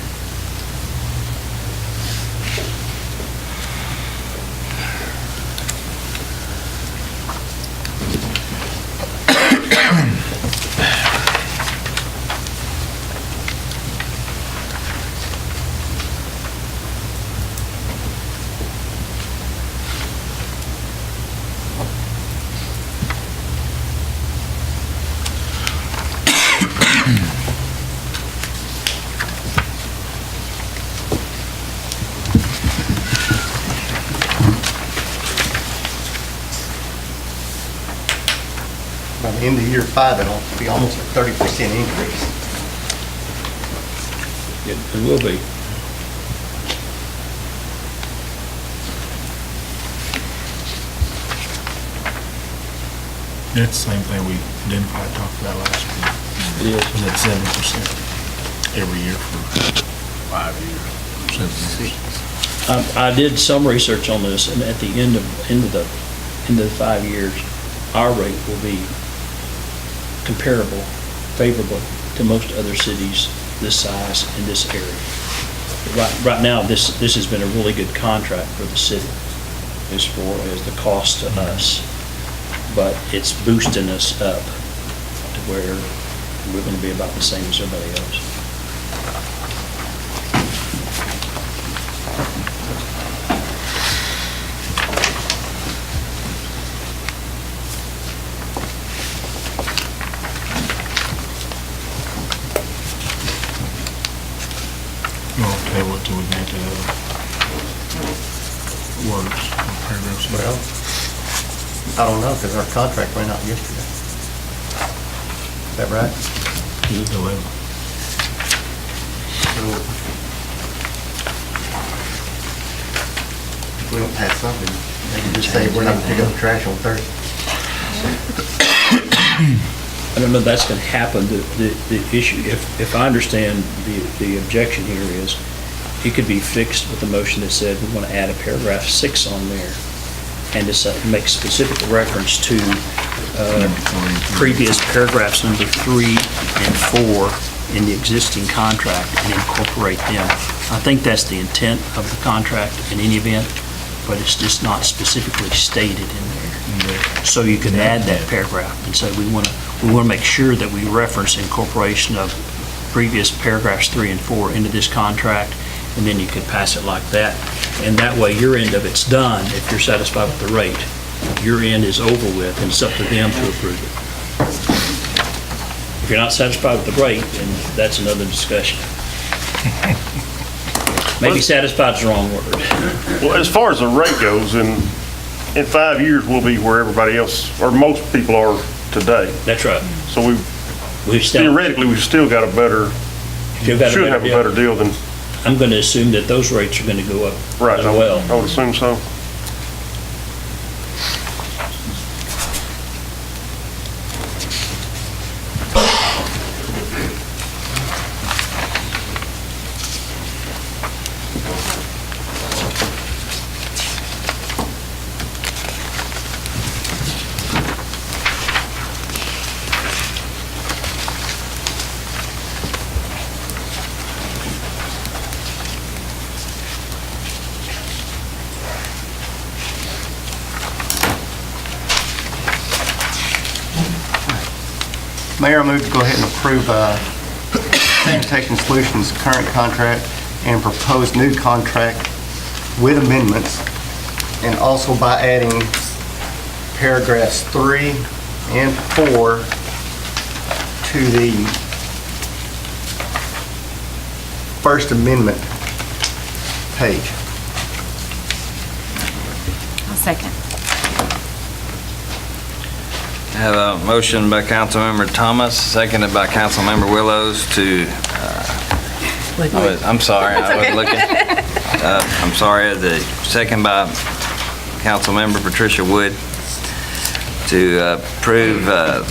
By the end of year 5, it'll be almost a 30% increase. It will be. It's the same thing we identified, talked about last year. It is. Was at 7% every year for 5 years, 7 years. I did some research on this, and at the end of the 5 years, our rate will be comparable, favorable to most other cities this size in this area. Right now, this has been a really good contract for the city as far as the cost to us, but it's boosting us up to where we're going to be about the same as everybody else. I'll table it till we get to words, paragraphs. Well, I don't know, because our contract ran out yesterday. Is that right? If we don't pass something, they can just say we're not going to pick up the trash on Thursday. I don't know if that's going to happen. The issue, if I understand the objection here is, it could be fixed with a motion that said we want to add a paragraph 6 on there and to make specific reference to previous paragraphs number 3 and 4 in the existing contract and incorporate them. I think that's the intent of the contract in any event, but it's just not specifically stated in there. So you could add that paragraph and say we want to make sure that we reference incorporation of previous paragraphs 3 and 4 into this contract, and then you could pass it like that. And that way your end of it's done if you're satisfied with the rate. Your end is over with and it's up to them to approve it. If you're not satisfied with the rate, then that's another discussion. Maybe satisfied is the wrong word. Well, as far as the rate goes, in 5 years, we'll be where everybody else, or most people are today. That's right. So theoretically, we've still got a better, should have a better deal than. I'm going to assume that those rates are going to go up Right, as well. I would assume so. Mayor, I move to go ahead and approve Sanitation Solutions' current contract and proposed new contract with amendments, and also by adding paragraphs 3 and 4 to the First Amendment page. I'll second. I have a motion by Councilmember Thomas, seconded by Councilmember Willows to, I'm sorry, I wasn't looking. I'm sorry, the second by Councilmember Patricia Wood to approve the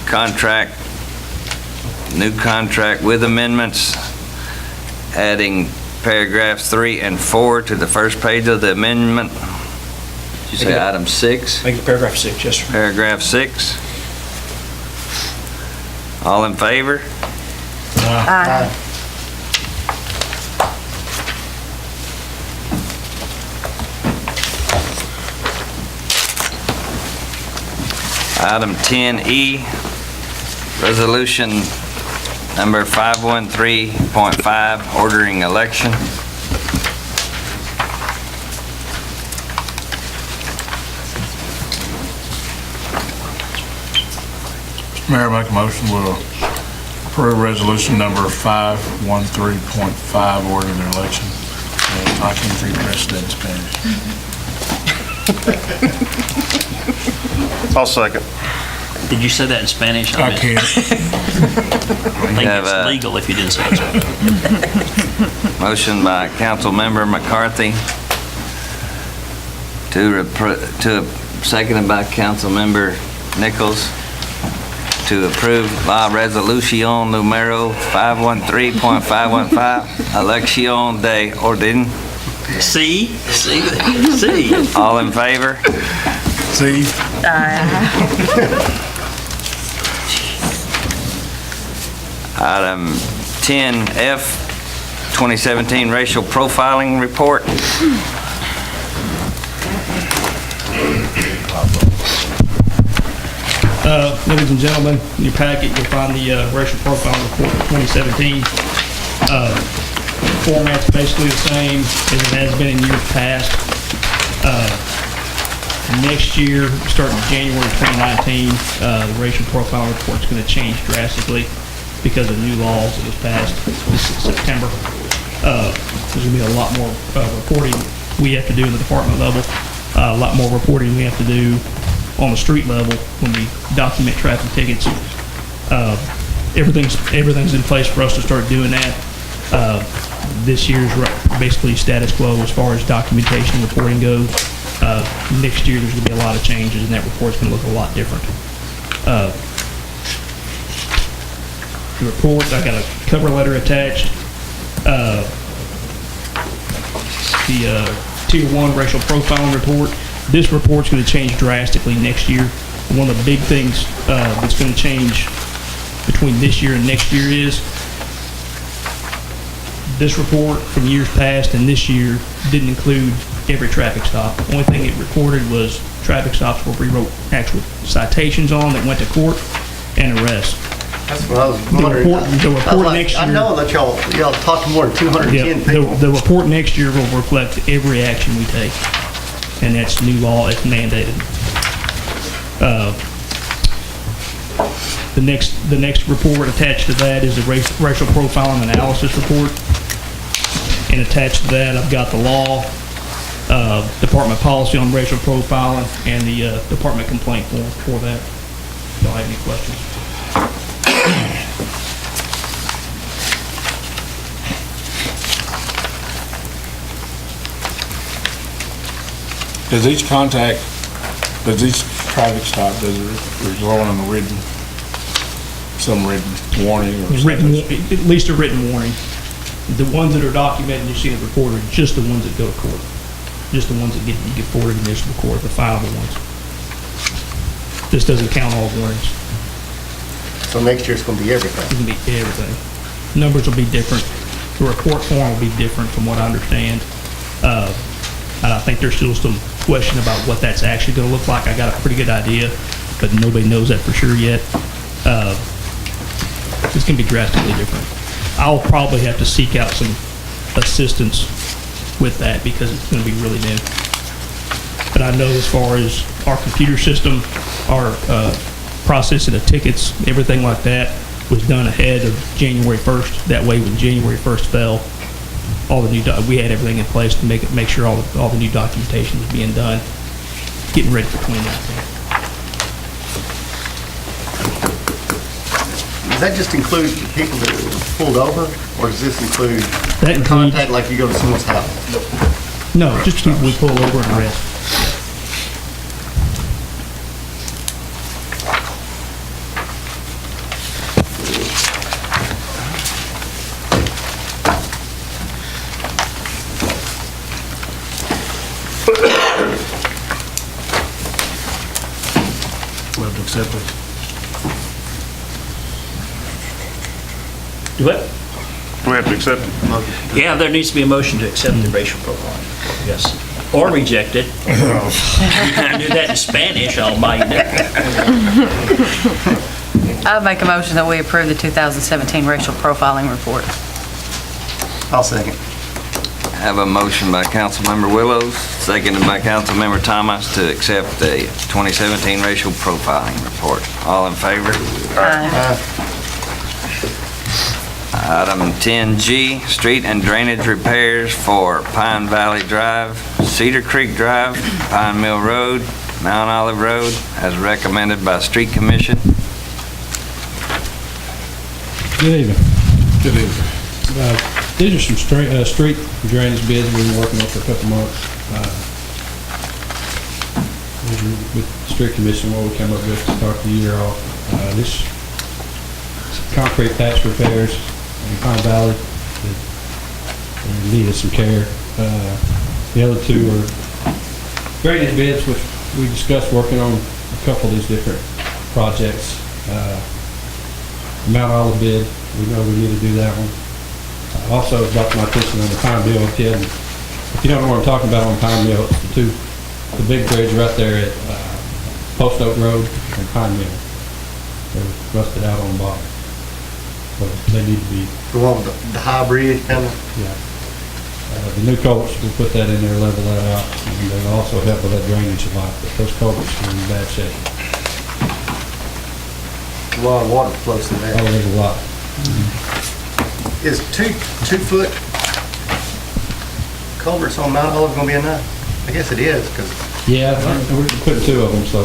contract, new contract with amendments, adding paragraphs 3 and 4 to the first page of the amendment. Did you say item 6? Make it paragraph 6, yes, sir. Paragraph 6. All in favor? Aye. Item 10E, resolution number 513.5, ordering election. Mayor, make a motion, we'll approve resolution number 513.5, ordering the election. I can't read the rest of that in Spanish. I'll second. Did you say that in Spanish? I can't. I think it's legal if you didn't say it in Spanish. Motion by Councilmember McCarthy seconded by Councilmember Nichols to approve la resolución número 513.515, elección de orden. See? All in favor? See? Item 10F, 2017 racial profiling report. Ladies and gentlemen, in your packet, you'll find the racial profiling report for 2017. Format's basically the same as it has been in years past. Next year, starting January 2019, the racial profile report's going to change drastically because of new laws that was passed this September. There's going to be a lot more reporting we have to do in the department level, a lot more reporting we have to do on the street level when we document traffic tickets. Everything's in place for us to start doing that. This year's basically status quo as far as documentation and reporting goes. Next year, there's going to be a lot of changes, and that report's going to look a lot different. The report, I got a cover letter attached. The Tier 1 racial profiling report. This report's going to change drastically next year. One of the big things that's going to change between this year and next year is this report from years past and this year didn't include every traffic stop. The only thing it recorded was traffic stops where we wrote actual citations on that went to court and arrests. That's what I was wondering. The report next year. I know that y'all talked to more than 210 people. The report next year will reflect every action we take, and that's new law, it's mandated. The next report attached to that is the racial profiling analysis report, and attached to that I've got the law, department policy on racial profiling, and the department complaint form for that. Y'all have any questions? Does each traffic stop, does it result in a written warning or something? At least a written warning. The ones that are documented and you see in the report are just the ones that go to court. Just the ones that get forwarded in municipal court, the fileable ones. This doesn't count all warnings. So next year it's going to be everything. It's going to be everything. Numbers will be different. The report form will be different from what I understand. And I think there's still some question about what that's actually going to look like. I got a pretty good idea, but nobody knows that for sure yet. It's going to be drastically different. I'll probably have to seek out some assistance with that because it's going to be really new. But I know as far as our computer system, our processing of tickets, everything like that was done ahead of January 1st. That way, when January 1st fell, all the new we had everything in place to make sure all the new documentation was being done, getting ready for 2019. Does that just include people that were pulled over, or does this include That includes- contact like you go to someone's house? No, just people we pull over and arrest. We have to accept it. Do what? Do we have to accept it? Yeah, there needs to be a motion to accept the racial profiling. Yes. Or reject it. You can do that in Spanish, I'll buy you that. I make a motion that we approve the 2017 racial profiling report. I'll second. Have a motion by Councilmember Willows, seconded by Councilmember Thomas to accept the 2017 racial profiling report. All in favor? Item 10G, street and drainage repairs for Pine Valley Drive, Cedar Creek Drive, Pine Mill Road, Mount Olive Road, as recommended by Street Commission. Good evening. Good evening. These are some street drainage bids we've been working on for a couple months. These are with the Street Commission, what we come up with to start the year off. This concrete patch repairs in Pine Valley that needed some care. The other two are drainage bids, which we discussed working on a couple of these different projects. Mount Olive bid, we know we need to do that one. Also brought to my attention on the Pine Mill. If you don't know what I'm talking about on Pine Mill, it's the big bridge right there at Post Oak Road and Pine Mill. They're rusted out on the bottom. So they need to be. The one with the high bridge kind of? Yeah. The new culverts, we'll put that in there, level that out, and they'll also help with that drainage a lot, but those culverts are in bad shape. A lot of water flows through there. Oh, there's a lot. Is 2-foot culverts on Mount Olive gonna be enough? I guess it is, because Yeah, we're putting two of them, so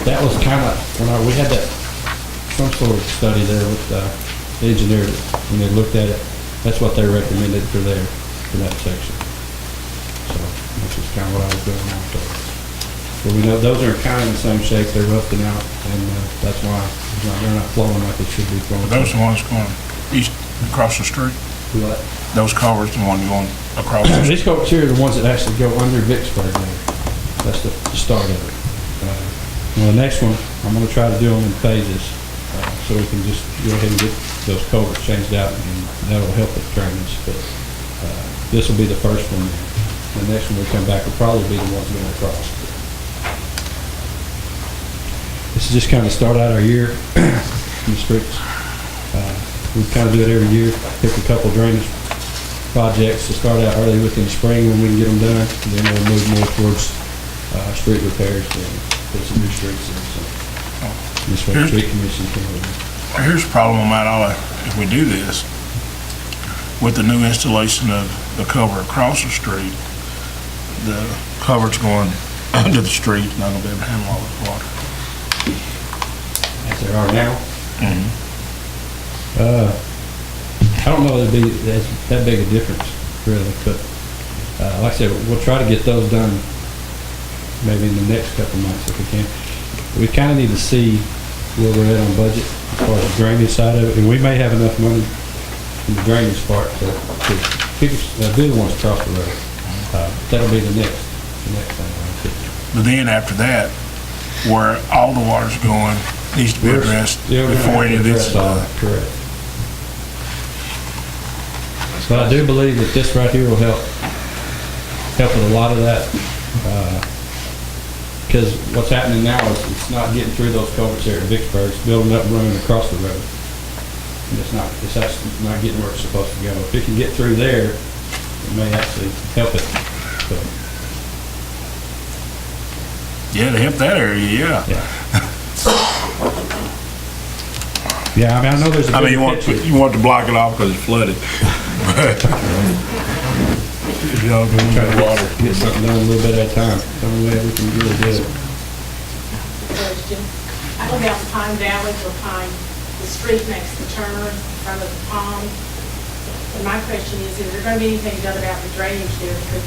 that was kind of, we had that, some sort of study there with the engineer, when they looked at it, that's what they recommended for that section. So this is kind of what I was doing now. But we know those are kind of in the same shape, they're rusting out, and that's why they're not flowing like they should be flowing. Those are the ones going east, across the street? What? Those culverts, the one going across the street? These culverts here are the ones that actually go under Vicksburg there. That's the start of it. Well, the next one, I'm gonna try to do them in phases, so we can just go ahead and get those culverts changed out, and that'll help with drainage. But this will be the first one. The next one we come back will probably be the ones going across. This is just kind of start out our year in the streets. We kind of do it every year, pick a couple drainage projects to start out early within the spring when we can get them done, and then we'll move more towards street repairs and put some new streets in. So this way the Street Commission can. Here's the problem on Mount Olive. If we do this, with the new installation of the culvert across the street, the culvert's going under the street, not gonna be able to handle all this water. As there are now. Mm-hmm. I don't know it'd be that big a difference, really, but like I said, we'll try to get those done maybe in the next couple of months if we can. We kind of need to see where we're at on budget as far as the drainage side of it, and we may have enough money in the drainage part to people do the ones across the road. That'll be the next thing. But then after that, where all the water's going, needs to be addressed before any of this is done. Correct. But I do believe that this right here will help with a lot of that because what's happening now is it's not getting through those culverts there at Vicksburg, it's building up and running across the road. And it's actually not getting where it's supposed to go. If it can get through there, it may actually help it. So, Yeah, to help that area, yeah. yeah, I mean, I know there's a I mean, bigger picture. you want to block it off because it's flooded. Y'all go in the water. Get something done a little bit at a time. The only way we can really do it. Question. I live out in Pine Valley where the street makes the turn in front of the pond. And my question is there going to be anything done about the drainage there? Because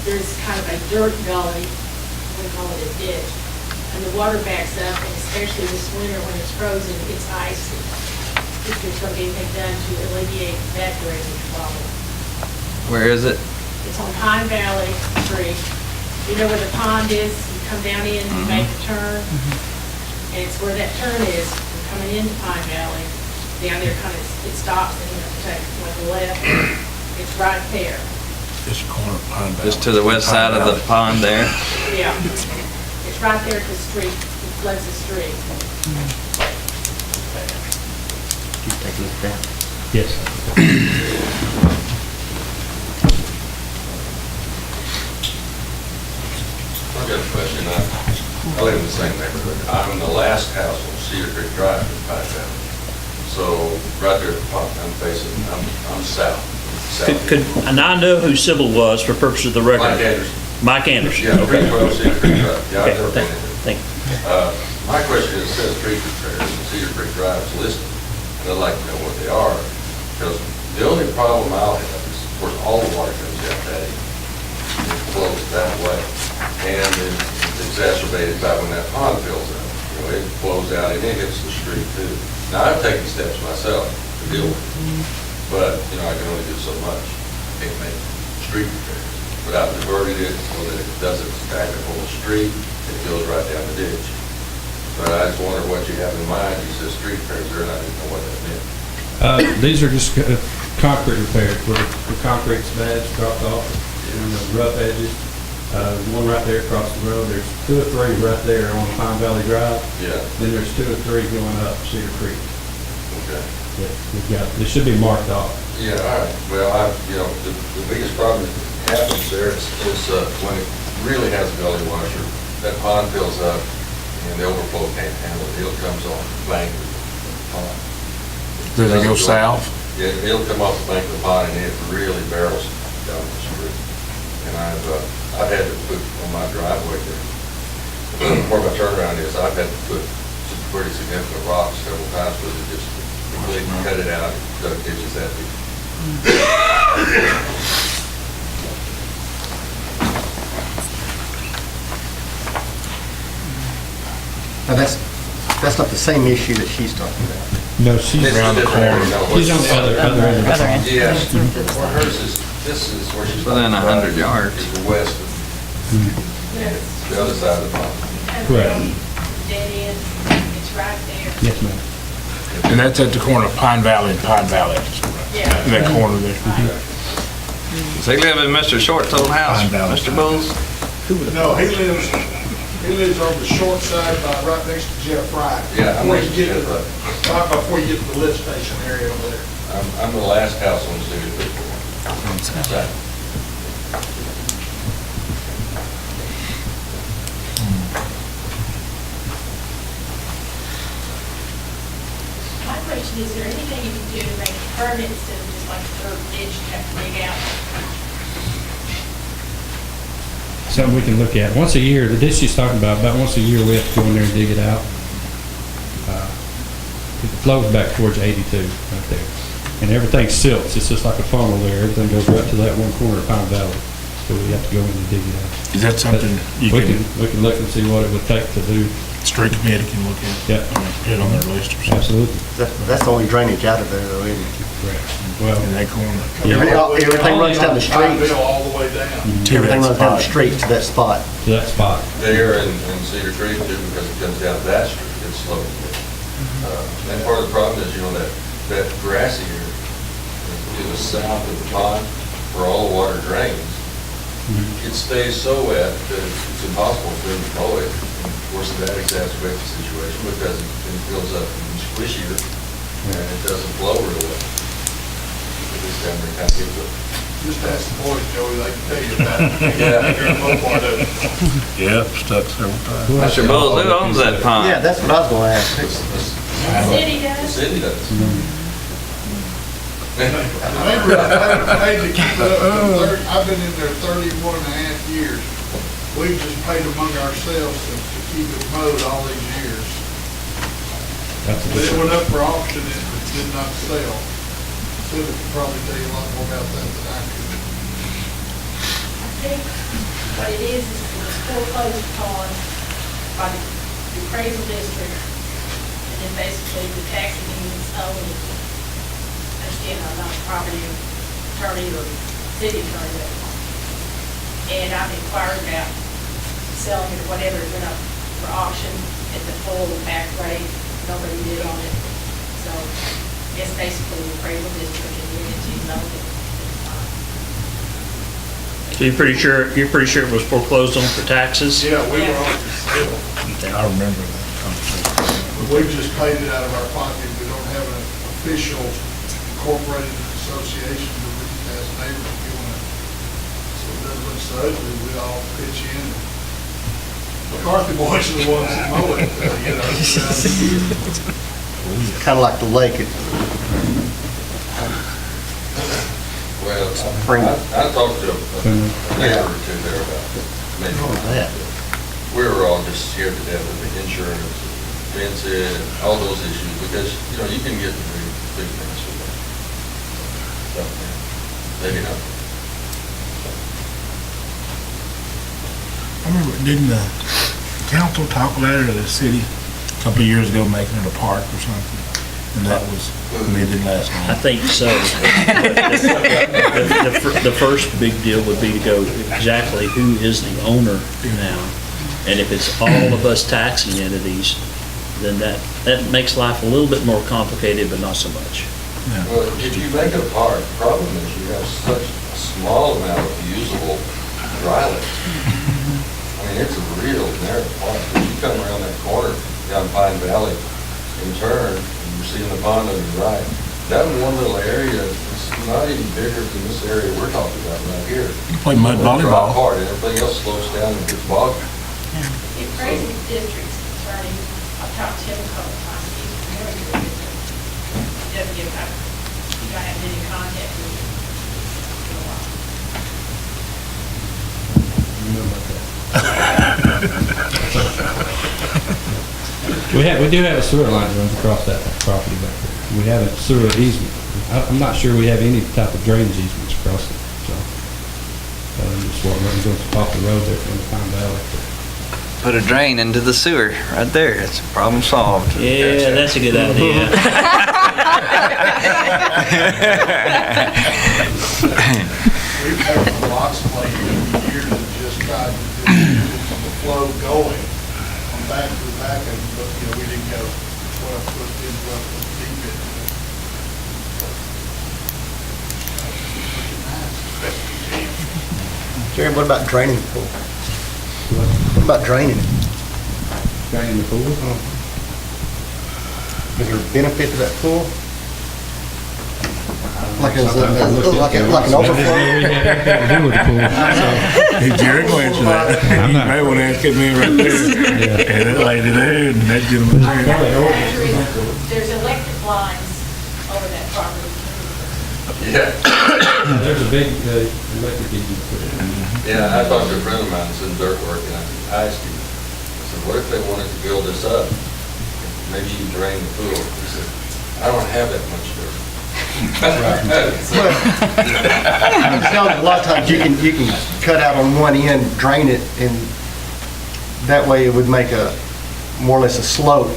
there's kind of a dirt gully, we call it a ditch, and the water backs up, and especially this winter when it's frozen, it's icy. If there's going to be anything done to alleviate that drainage problem. Where is it? It's on Pine Valley Street. You know where the pond is? You come down in and make the turn. And it's where that turn is, you're coming into Pine Valley. Down there kind of, it stops and you have to take like a left. It's right there. This corner of Pine Valley. Just to the west side of the pond there? Yeah. It's right there at the street. It floods the street. You take a look at that. Yes. I've got a question. I live in the same neighborhood. I'm in the last house on Cedar Creek Drive in Pine Valley. So right there at the pond, I'm south. And I know who Sybil was for purposes of the record. Mike Anderson. Mike Anderson. Yeah, Okay. 312 Cedar Creek Drive. Yeah, I've Okay, never been in there. thank you. My question is, it says street repairs and Cedar Creek Drive is listed. And I'd like to know what they are, because the only problem I'll have is, of course, all the water comes down that end. It flows that way. And it's exacerbated by when that pond fills up. You know, it flows out and it hits the street too. Now, I've taken steps myself to deal with it, but, you know, I can only do so much. I can't make street repairs. But I've diverted it so that it doesn't stack the whole street, it goes right down the ditch. But I just wonder what you have in mind. You said street repairs there, and I didn't know what that meant. These are just concrete repairs where the concrete's bad, it's dropped off, and the rough edges. One right there across the road. There's 2 or 3 right there on Pine Valley Drive. Yeah. Then there's 2 or 3 going up Cedar Creek. Okay. Yeah, we've got, they should be marked off. Yeah, all right. Well, you know, the biggest problem that happens there is when it really has a gully washer, that pond fills up and the overflow can't handle it. It comes on the bank of the pond. Do they go south? Yeah, it'll come off the bank of the pond and it really barrels down the street. And I've had to put on my driveway there, where my turnaround is, I've had to put some pretty significant rocks several times because it just completely cut it out, dug ditches that deep. Now, that's not the same issue that she's talking about. No, she's It's around the different corner. area, no, She's on the other end. Other end. Yes, where hers is, this is where she's. Within 100 yards. Is the west of, the other side of the pond. Correct. Dead end, it's right there. Yes, ma'am. And that's at the corner of Pine Valley and Pine Valley. Yeah. In that corner there. Does he live in Mr. Short's old house, Pine Valley. Mr. Bowles? No, he lives on the short side, right next to Jeff Wright. Yeah, I'm Before next you to get Jeff Wright. Right before you get to the lift station area over there. I'm the last house on Cedar Creek. Side. My question is there anything you can do to make it permanent instead of just like a dirt ditch you have to dig out? Something we can look at. Once a year, the ditch she's talking about once a year, we have to go in there and dig it out. It flows back towards 82 right there. And everything silts. It's just like a funnel there. Everything goes right to that one corner of Pine Valley. So we have to go in and dig it out. Is that something you We can, we can look and see what it would take to do. street committee can look at? Yeah. Put it on their list or something. Absolutely. That's the only drainage out of there, though, isn't it? Correct. Well, In that corner. Everything runs down the street. Pineville all the way down. To Everything that runs down the spot. street to that spot. to that spot. There and Cedar Creek too, because it comes down that street, it's slow. And part of the problem is, you know, that grassy area to the south of the pond, where all the water drains, it stays so wet that it's impossible for them to mow it. And of course, that exacerbates the situation because it fills up and squishier and it doesn't flow real well. But this time it kind of gives up. Just ask the boys, Joey, they can tell you about it. Yeah, stuck several times. Mr. Bowles, who owns that pond? Yeah, that's what I was gonna ask. The city The does. city does. I paid to keep it up. I've been in there 31 and a half years. We've just paid among ourselves to keep it mowed all these years. But it went up for auction and it did not sell. Sylvia could probably tell you a lot more about that than I could. I think what it is it was foreclosed upon by the appraisal district, and then basically the tax liens own it. Understand, I'm not a property attorney or city attorney, and I've inquired about selling it or whatever, it went up for auction at the full back rate, nobody bid on it. So it's basically the appraisal district and the entities own it. So you're pretty sure it was foreclosed on for taxes? Yeah, we were on the sale. I remember that conversation. We've just paid it out of our pocket. We don't have an official incorporated association to as neighbors doing it. So it doesn't look so ugly. We all pitch in. McCarthy boys are the ones that mow it, you know. Kind of like the lake. Well, I talked to a neighbor or two there about maybe. We were all just scared to death of the insurance, fence it, and all those issues, because, you know, you can get the big things with that. Stuff, maybe not. I remember, didn't the council talk about it, or the city, a couple of years ago, making it a park or something? And that was, it didn't last long. I think so. The first big deal would be to go exactly who is the owner now. And if it's all of us taxing entities, then that makes life a little bit more complicated, but not so much. Well, if you make it a park, the problem is you have such a small amount of usable dry land. I mean, it's a real narrow park. When you come around that corner down Pine Valley and turn, seeing the pond on your right, that one little area is not even bigger than this area we're talking about right here. You play mud volleyball. Hard, and everything else slows down and gets boggy. The appraisal district's attorney, I've talked to him a couple of times, he's very good. He doesn't give up. He got him in contact with him for a while. We do have a sewer line that runs across that property back there. We have a sewer easement. I'm not sure we have any type of drainage easements across it, so. Just what runs off the road there from the Pine Valley. Put a drain into the sewer, right there. It's a problem solved. Yeah, that's a good idea. We've had lots of places over the years that just tried to get the flow going on back to back, and, but, you know, we didn't go 12 foot, 10, 12 foot deep into it. Jerry, what about draining the pool? What about draining it? Draining the pool? Is there a benefit to that pool? Like an overflow? Hey, Jerry, go answer that. You may want to ask it me right there. And that lady there, and that gentleman there. There's electric lines over that property. Yeah. There's a big electric easement. Yeah, I talked to a friend of mine that's in dirt work, and I asked him, I said, what if they wanted to build this up? Maybe you drain the pool. He said, I don't have that much dirt. A lot of times you can cut out on one end, drain it, and that way it would make a more or less a slope,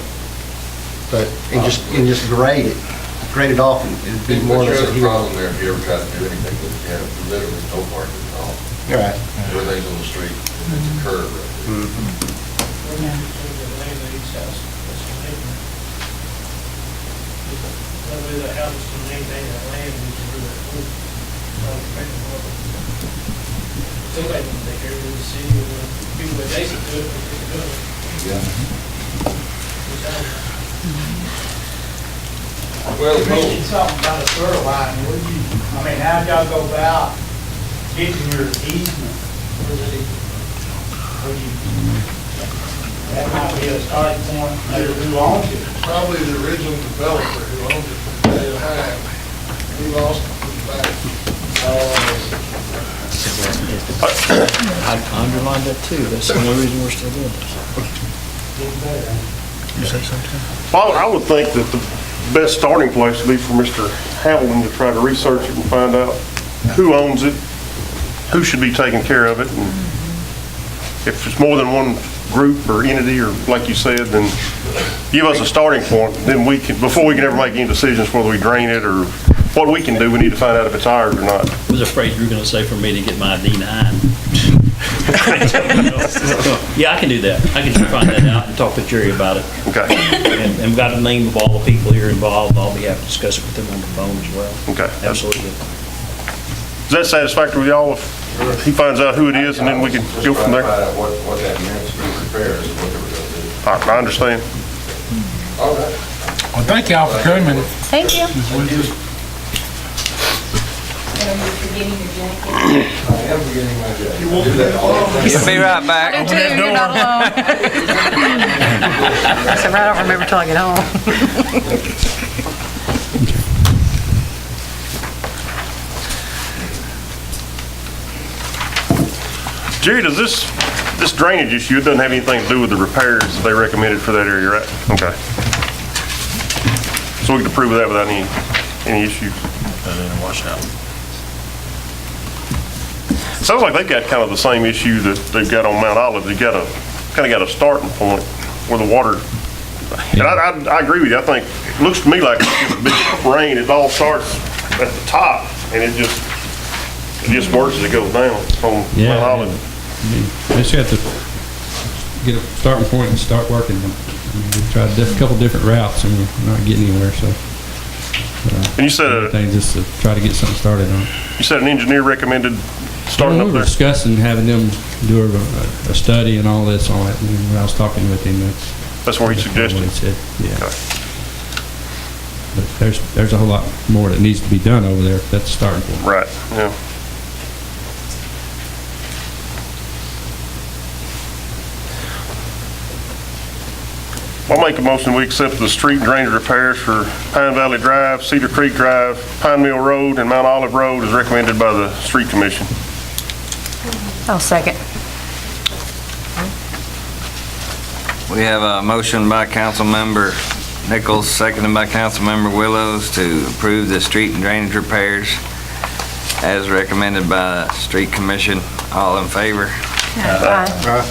but and just grade it off, and it'd be more or less a But hill. you have a problem there if you ever try to do anything, that you have literally no parking at all. Right. Everything's on the street, and it's a curve right there. That way the house can maintain that land and you can do that. Somebody can take care of the city or the people adjacent to it, if they can do it. Yeah. Well, you mentioned something about a sewer line, would you, I mean, how'd y'all go about getting your easement? Would you, that might be a starting point, maybe who owns it? Probably the original developer who owned it from day to time. He lost it from the back. I underlined that too. That's the only reason we're still doing this. You say something? Well, I would think that the best starting place would be for Mr. Hamilton to try to research it and find out who owns it, who should be taking care of it, and if it's more than one group or entity, or like you said, then give us a starting point, then we can, before we can ever make any decisions whether we drain it or what we can do, we need to find out if it's ours or not. I was afraid you were going to say for me to get my D9. Yeah, I can do that. I can find that out and talk to Jerry about it. Okay. And got the name of all the people here involved. I'll be happy to discuss it with them on the phone as well. Okay. Absolutely. Is that satisfactory with y'all? If he finds out who it is, and then we can go from there? Find out what that meant to repairs and what they were gonna do. All right, I understand. All right. Well, thank y'all for coming. Thank you. I am forgetting my jacket. You'll be right back. I do too, you're not alone. I said, I don't remember till I get home. Jerry, does this drainage issue, it doesn't have anything to do with the repairs that they recommended for that area, right? Okay. So we can approve of that without any issues? That didn't wash out. Sounds like they've got kind of the same issue that they've got on Mount Olive. They've got kind of got a starting point where the water, and I agree with you. I think, it looks to me like it's a big rain, it all starts at the top, and it just works as it goes down on Mount Olive. I mean, they just have to get a starting point and start working. I mean, we've tried a couple different routes and we're not getting anywhere, so. And you said just to try to get something started on. You said an engineer recommended starting We up were there? discussing having them do a study and all this on it, and when I was talking with him, that's where he suggested. What he said, yeah. But there's a whole lot more that needs to be done over there. That's the starting point. Right, yeah. I'll make a motion, we accept the street drainage repairs for Pine Valley Drive, Cedar Creek Drive, Pine Mill Road, and Mount Olive Road as recommended by the Street Commission. I'll second. We have a motion by Councilmember Nichols, seconded by Councilmember Willows to approve the street and drainage repairs as recommended by the Street Commission. All in favor? Aye.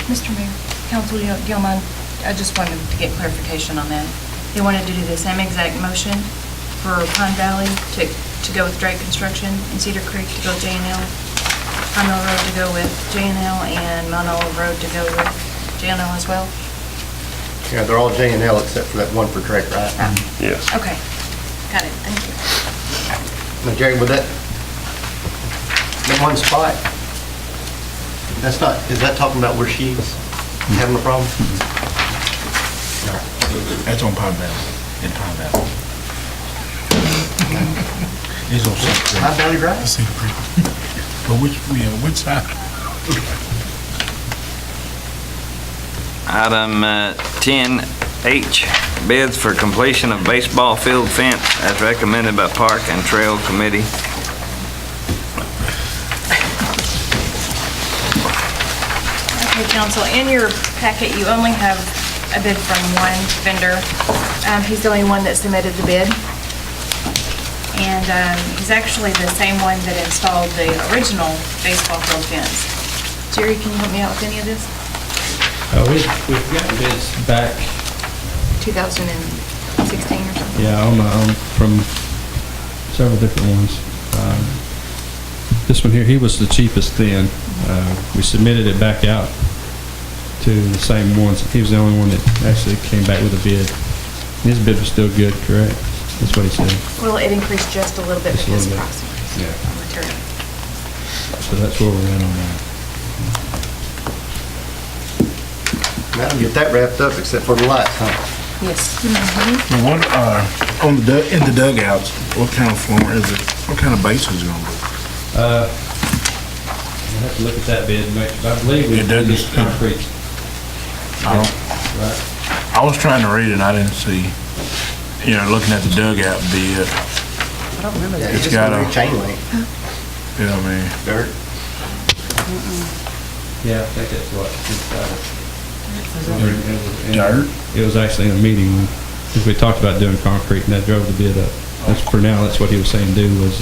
Mr. Mayor, Council, do you mind? I just wanted to get clarification on that. They wanted to do the same exact motion for Pine Valley to go with Drake Construction, and Cedar Creek to go J&L, Pine Mill Road to go with J&L, and Mount Olive Road to go with J&L as well? Yeah, they're all J&L except for that one for Drake, right? Yes. Okay, got it, thank you. Now, Jerry, with that one spot, is that talking about where she's having a problem? That's on Pine Valley, in Pine Valley. It's on Cedar Creek. Pine Valley Drive? Cedar Creek. But which side? Item 10H, bids for completion of baseball field fence as recommended by Park and Trail Committee. Okay, Council, in your packet, you only have a bid from one vendor. He's the only one that submitted the bid. And he's actually the same one that installed the original baseball field fence. Jerry, can you help me out with any of this? We've gotten bids back, 2016 or something? yeah, from several different ones. This one here, he was the cheapest then. We submitted it back out to the same ones. He was the only one that actually came back with a bid. His bid was still good, correct? That's what he said. Well, it increased just a little bit Just a because little price increased. Yeah. on material. So that's where we're at on that. That'll get that wrapped up, except for the lights, huh? Yes. What, in the dugouts, what kind of form is it? What kind of base is it gonna be? We'll have to look at that bid, but I believe we It doesn't- use concrete. I don't, Right? I was trying to read it and I didn't see, looking at the dugout bid, I don't remember Yeah, that. it's It's just got gonna a- be chain link, dirt. Yeah, I think that's what. Dirt? It was actually in a meeting, because we talked about doing concrete, and that drove the bid up. That's, for now, that's what he was saying do, was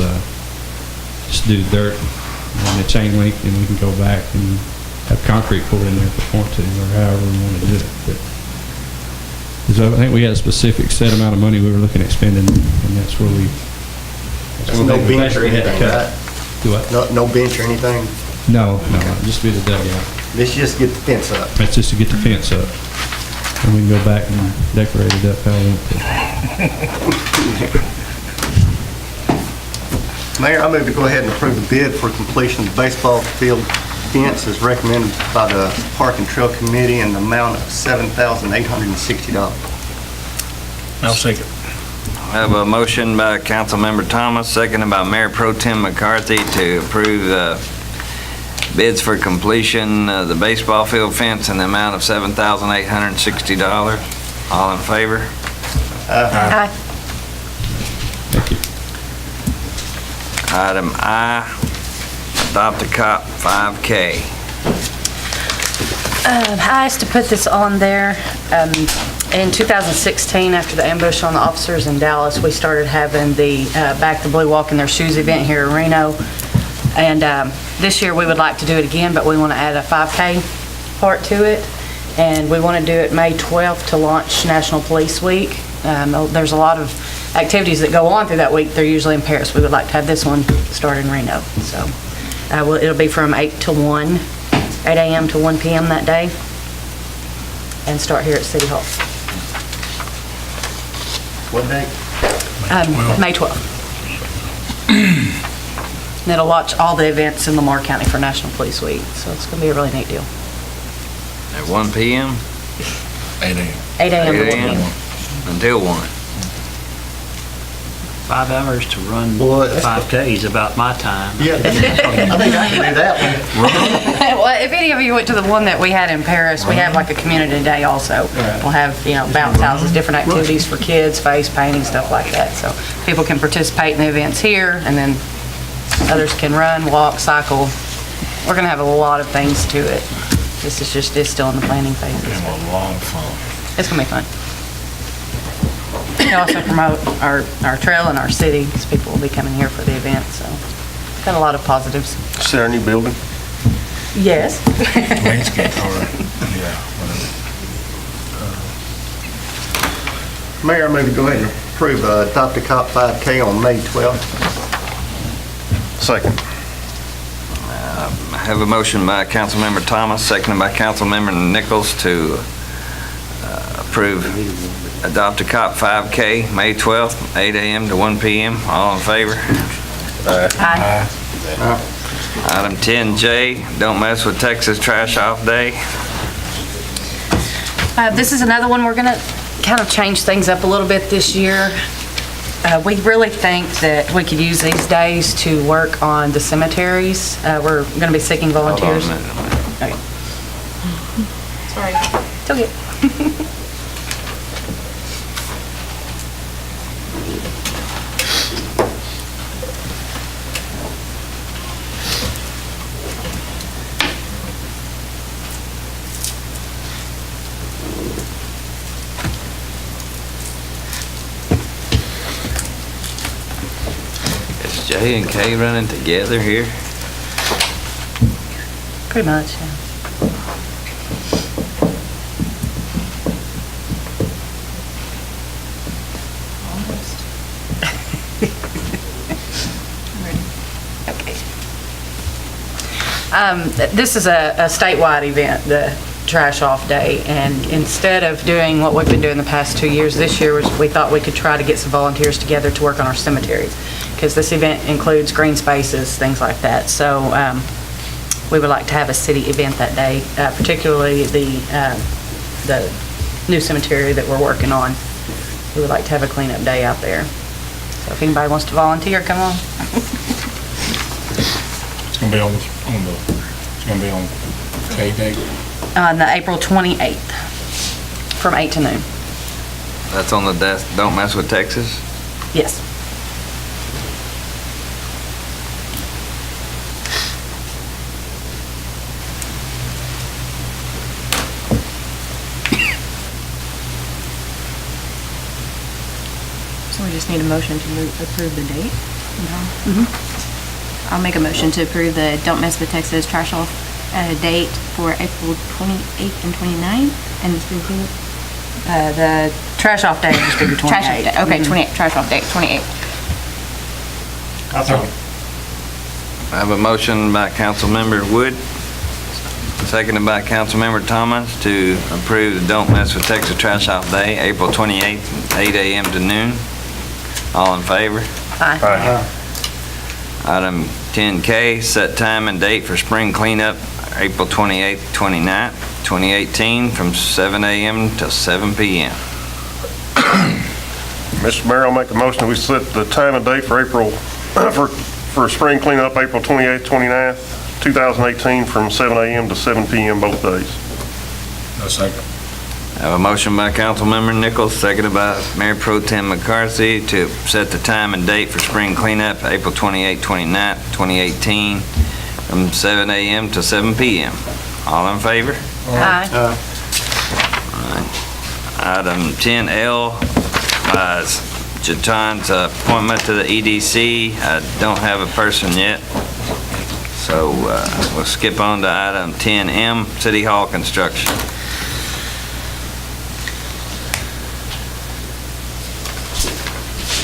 just do dirt and the chain link, and we can go back and have concrete poured in there if we want to, or however we want to do it. But, so I think we had a specific set amount of money we were looking at spending, and that's where we. There's no bench or basically had to anything, cut. right? Do what? No bench or anything? No, just be the dugout. Let's just get the fence up. That's just to get the fence up. And we can go back and decorate it up how we want to. Mayor, I move to go ahead and approve the bid for completion of the baseball field fence as recommended by the Park and Trail Committee in the amount of $7,860. I'll second. I have a motion by Councilmember Thomas, seconded by Mayor Pro Tem McCarthy to approve bids for completion of the baseball field fence in the amount of $7,860. All in favor? Aye. Thank you. Item I, adopt a COP 5K. I asked to put this on there. In 2016, after the ambush on the officers in Dallas, we started having the Back the Blue Walk in Their Shoes event here in Reno. And this year, we would like to do it again, but we want to add a 5K part to it. And we want to do it May 12th to launch National Police Week. There's a lot of activities that go on through that week. They're usually in Paris. We would like to have this one start in Reno. So it'll be from 8 to 1, 8 a.m. to 1 p.m. that day, and start here at City Hall. What day? May 12th. And it'll launch all the events in Lamar County for National Police Week, so it's going to be a really neat deal. At 1 p.m.? 8 a.m. 8 a.m. to 1 8 a.m. p.m. Until 1. 5 hours to run Boy, that's- 5K is about my time. Yeah, I think I can do that one. Well, if any of you went to the one that we had in Paris, we have like a community day also. We'll have, bounce houses, different activities for kids, face painting, stuff like that. So people can participate in the events here, and then others can run, walk, cycle. We're going to have a lot of things to it. This is it's still in the planning phases. It's a lot of fun. It's going to be fun. We also promote our trail and our city, because people will be coming here for the event, so got a lot of positives. Is there a new building? Yes. Landscape, or, yeah, whatever. Mayor, I move to go ahead and approve adopt a COP 5K on May 12th. Second. I have a motion by Councilmember Thomas, seconded by Councilmember Nichols to approve adopt a COP 5K, May 12th, 8 a.m. to 1 p.m. All in favor? Aye. Item 10J, don't mess with Texas Trash Off Day. This is another one, we're gonna kind of change things up a little bit this year. We really think that we could use these days to work on the cemeteries. We're gonna be seeking volunteers. Hold on a minute. Okay. Sorry. It's okay. Is J and K running together here? Pretty much, yeah. Okay. This is a statewide event. The trash off day. And instead of doing what we've been doing the past 2 years, this year we thought we could try to get some volunteers together to work on our cemeteries. Because this event includes green spaces, things like that. So we would like to have a city event that day, particularly the new cemetery that we're working on. We would like to have a cleanup day out there. So if anybody wants to volunteer, come on. It's gonna be it's gonna be on K date. On the April 28th, from 8 to noon. That's on the desk, Don't Mess with Texas? Yes. So we just need a motion to approve the date? I'll make a motion to approve the Don't Mess with Texas trash off date for April 28th and 29th. And The trash off day is figure 28. trash off day. Okay, 28, trash off date, 28. I have a motion by Councilmember Wood, seconded by Councilmember Thomas to approve the Don't Mess with Texas Trash Off Day, April 28th, 8 a.m. to noon. All in favor? Aye. Item 10K, set time and date for spring cleanup, April 28th, 29th, 2018, from 7 a.m. to 7 p.m. Mr. Mayor, I'll make a motion that we set the time and date for April, for spring cleanup, April 28th, 29th, 2018, from 7 a.m. to 7 p.m. both days. No second. I have a motion by Councilmember Nichols, seconded by Mayor Pro Tem McCarthy to set the time and date for spring cleanup, April 28th, 29th, 2018, from 7 a.m. to 7 p.m. All in favor? Aye. Item 10L, Jaton's appointment to the EDC. I don't have a person yet, so we'll skip on to item 10M, City Hall construction.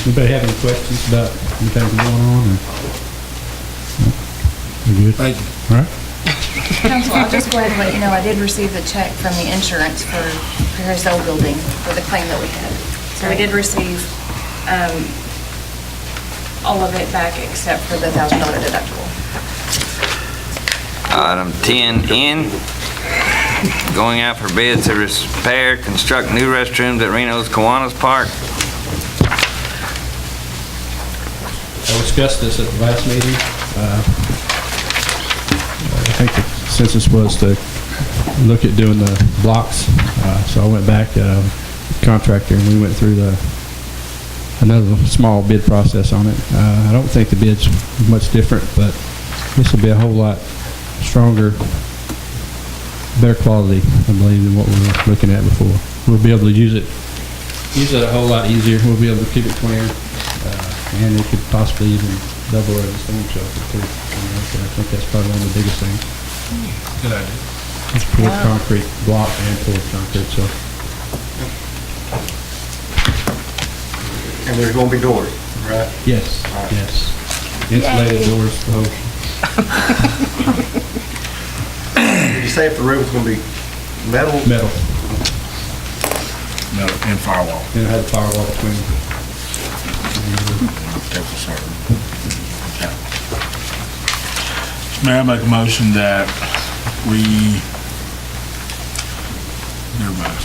Anybody have any questions about anything going on? We good? Thank you. All right. Council, I'll just go ahead and let you know, I did receive the check from the insurance for Harris Old Building for the claim that we had. So we did receive all of it back except for the $1,000 deductible. Item 10N, going out for bids to repair, construct new restrooms at Reno's Kiwanis Park. I discussed this at the last meeting. I think the census was to look at doing the blocks, so I went back contractor and we went through another small bid process on it. I don't think the bid's much different, but this will be a whole lot stronger, better quality, I believe, than what we were looking at before. We'll be able to use it a whole lot easier. We'll be able to keep it clear, and it could possibly even double our storm shelter too. So I think that's probably one of the biggest things. Good idea. It's poured concrete block and poured concrete, so. And there's gonna be doors, right? Yes, yes. Insulated doors, the whole. Did you say if the roof was gonna be metal? Metal. No, and firewall. And it had a firewall between them. Careful, sir. Okay. Mayor, I make a motion that we, never mind.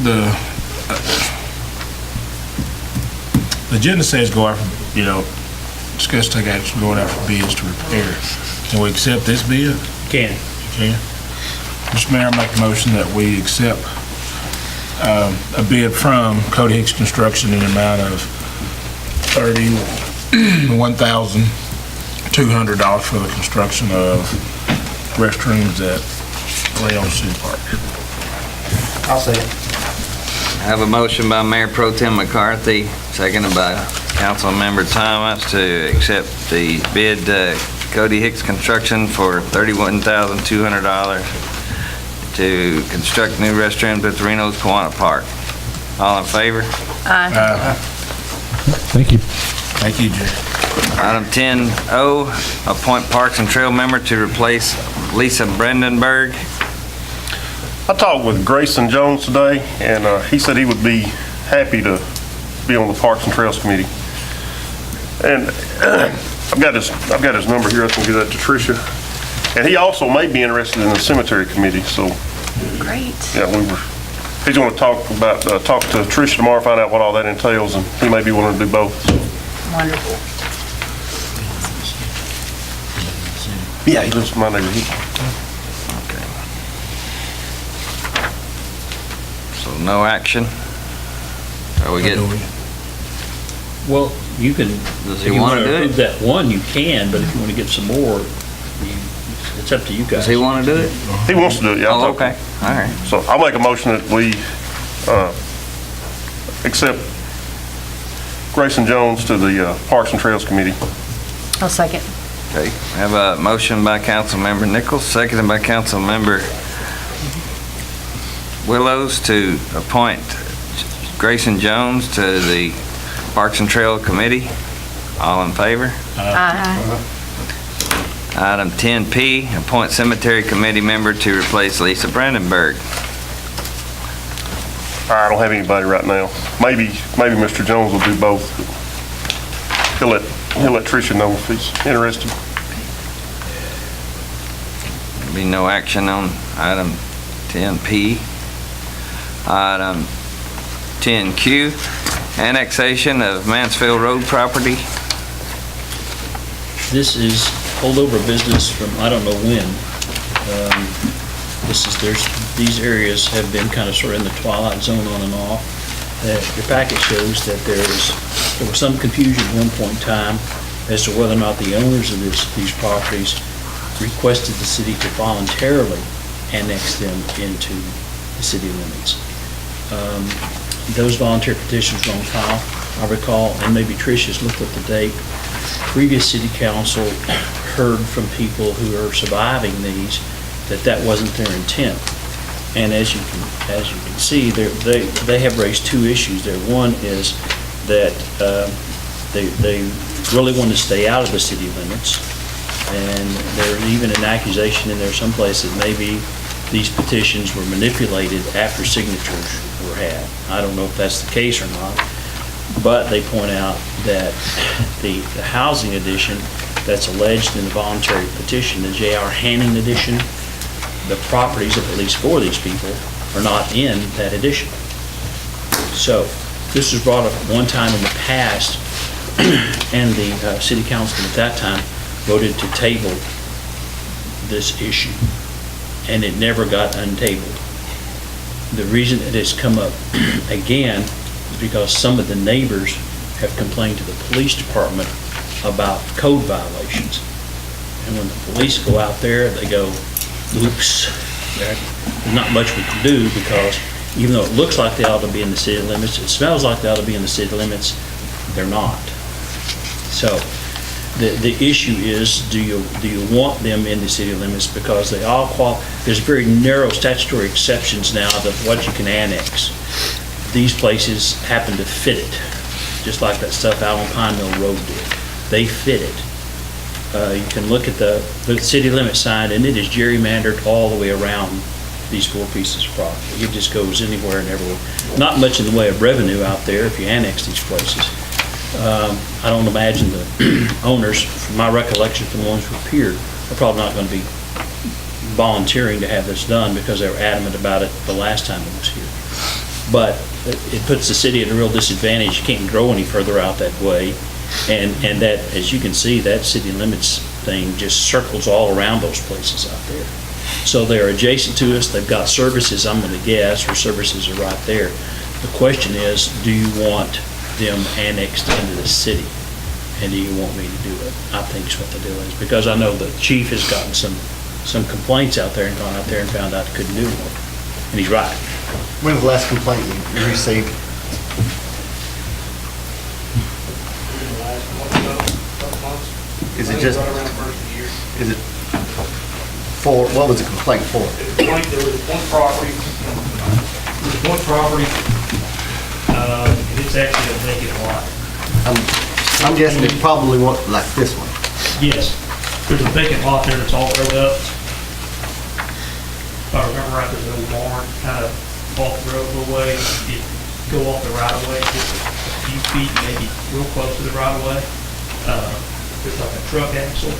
The agenda says go out for, discuss, take action, going out for bids to repair. Can we accept this bid? Can. You can. Mr. Mayor, I make a motion that we accept a bid from Cody Hicks Construction in the amount of $31,200 for the construction of restrooms at Leon City Park. I'll say it. I have a motion by Mayor Pro Tem McCarthy, seconded by Councilmember Thomas to accept the bid Cody Hicks Construction for $31,200 to construct new restrooms at the Reno's Kiwanis Park. All in favor? Aye. Thank you. Thank you, Jay. Item 10O, appoint Parks and Trail member to replace Lisa Brandenburg. I talked with Grayson Jones today, and he said he would be happy to be on the Parks and Trails Committee. And I've got his number here. I can give that to Tricia. And he also may be interested in the Cemetery Committee, so. Great. Yeah, he's going to talk to Tricia tomorrow, find out what all that entails, and he may be willing to do both. Wonderful. Yeah, he lives in my neighborhood. Okay. So no action? Are we good? Well, you can, Does if he you wanna want to do it? approve that one, you can, but if you want to get some more, it's up to you guys. Does he want to do it? He wants to do it, yeah. Oh, okay, all right. So I'll make a motion that we accept Grayson Jones to the Parks and Trails Committee. I'll second. Okay, we have a motion by Councilmember Nichols, seconded by Councilmember Willows to appoint Grayson Jones to the Parks and Trail Committee. All in favor? Aye. Item 10P, appoint Cemetery Committee member to replace Lisa Brandenburg. I don't have anybody right now. Maybe Mr. Jones will do both. He'll let Tricia know if he's interested. There'll be no action on item 10P. Item 10Q, annexation of Mansfield Road property. This is holdover business from I don't know when. These areas have been kind of sort of in the twilight zone on and off. Your packet shows that there was some confusion at one point in time as to whether or not the owners of these properties requested the city to voluntarily annex them into the city limits. Those volunteer petitions were on file, I recall, and maybe Tricia's looked at the date. Previous city council heard from people who are surviving these that wasn't their intent. And as you can see, they have raised two issues there. One is that they really want to stay out of the city limits, and there's even an accusation in there someplace that maybe these petitions were manipulated after signatures were had. I don't know if that's the case or not, but they point out that the housing addition that's alleged in the voluntary petition, the J.R. Hanning edition, the properties of at least four of these people are not in that edition. So this was brought up one time in the past, and the city council at that time voted to table this issue, and it never got untabled. The reason it has come up again is because some of the neighbors have complained to the police department about code violations. And when the police go out there, they go, oops, there's not much we can do, because even though it looks like they ought to be in the city limits, it smells like they ought to be in the city limits, they're not. So the issue is, do you want them in the city limits? Because they all there's very narrow statutory exceptions now to what you can annex. These places happen to fit it, just like that stuff out on Pine Mill Road did. They fit it. You can look at the city limit sign, and it is gerrymandered all the way around these four pieces of property. It just goes anywhere and everywhere. Not much in the way of revenue out there if you annex these places. I don't imagine the owners, from my recollection from the ones who appeared, are probably not going to be volunteering to have this done because they were adamant about it the last time it was here. But it puts the city at a real disadvantage. You can't grow any further out that way. And that, as you can see, that city limits thing just circles all around those places out there. So they're adjacent to us. They've got services, I'm going to guess, or services are right there. The question is, do you want them annexed into the city? And do you want me to do it? I think is what the deal is. Because I know the chief has gotten some complaints out there and gone out there and found out he couldn't do more. And he's right. When was the last complaint you received? Is it just, is it for, what was the complaint for? There was one property, And it's actually a vacant lot. I'm guessing it probably won't like this one. Yes, there's a vacant lot there that's all grown up. If I remember right, there's an old barn kind of off the road a little way. You go off the right of way, just a few feet, maybe real close to the right of way. There's like a truck axle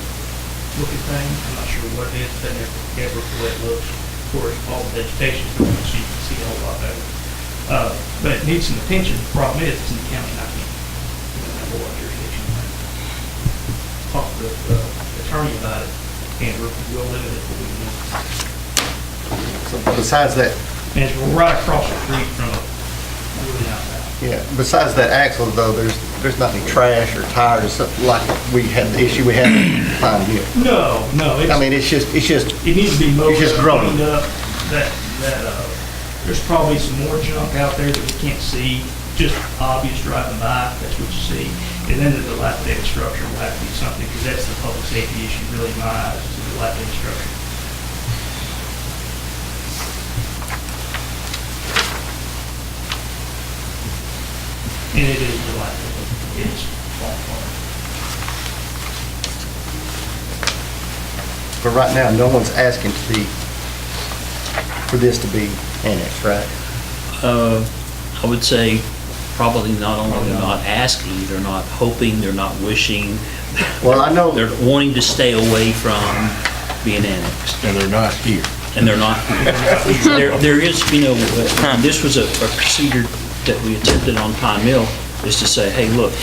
looking thing. I'm not sure what it is, but never the way it looks. Of course, all the vegetation, so you can see a whole lot better. But it needs some attention. The problem is, it's in the county, not me. We don't have a whole lot of jurisdiction on that. Talk to the attorney about it, and we'll limit it for we can. So besides that, And it's right across the street from a really nice house. yeah, besides that axle though, there's not any trash or tires or something like we had, the issue we had in Pine Hill. No. I mean, it's just, It needs to be mowed it's just up, growing. cleaned up. There's probably some more junk out there that we can't see, just obvious driving by, that's what you see. And then the dilapidated structure will have to be something, because that's the public safety issue, really, in my eyes, is the dilapidated structure. And it is dilapidated. It is falling apart. But right now, no one's asking for this to be annexed, right? I would say probably not only they're not asking, they're not hoping, they're not wishing. Well, I know. They're wanting to stay away from being annexed. And they're not here. And they're not. There is, this was a procedure that we attempted on Pine Mill, is to say, hey, look,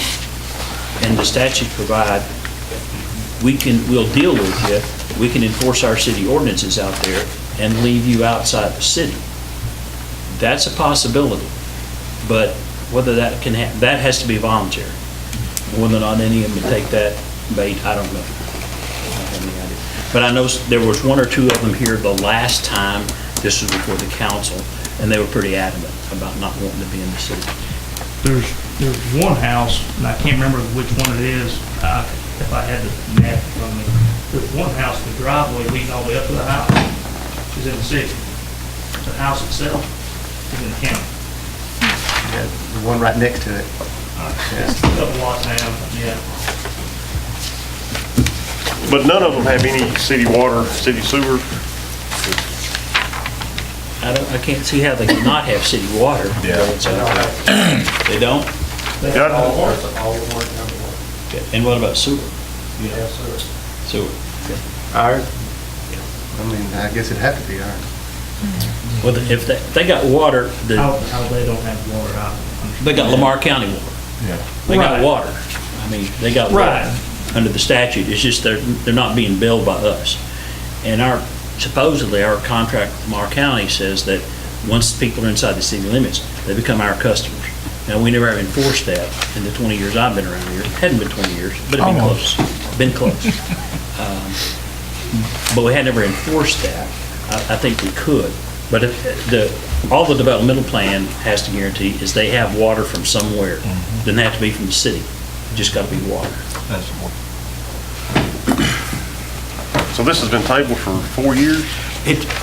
and the statutes provide, we'll deal with you, we can enforce our city ordinances out there and leave you outside the city. That's a possibility, but whether that can happen, that has to be voluntary. Whether or not any of them would take that bait, I don't know. I don't have any idea. But I know there was one or two of them here the last time this was before the council, and they were pretty adamant about not wanting to be in the city. There's one house, and I can't remember which one it is, if I had the map in front of me. There's one house, the driveway leading all the way up to the house is in the city. The house itself is in the county. Yeah, the one right next to it. It's a couple lots down, yeah. But none of them have any city water, city sewer. I can't see how they could not have city water. Yeah. They don't? Yeah. Okay. And what about sewer? Yeah, sewer. Sewer. Okay. Ours? I mean, I guess it'd have to be ours. Well, if they got water, How they don't have water out? they got Lamar County water. Yeah. They got Right. water. I mean, they got Right. water under the statute. It's just they're not being billed by us. And supposedly our contract with Lamar County says that once people are inside the city limits, they become our customers. Now, we never have enforced that in the 20 years I've been around here. It hadn't been 20 years, but it'd been Almost. close. Been close. But we had never enforced that. I think we could. But all the developmental plan has to guarantee is they have water from somewhere. Doesn't have to be from the city. It just got to be water. That's the one. So this has been tabled for 4 years?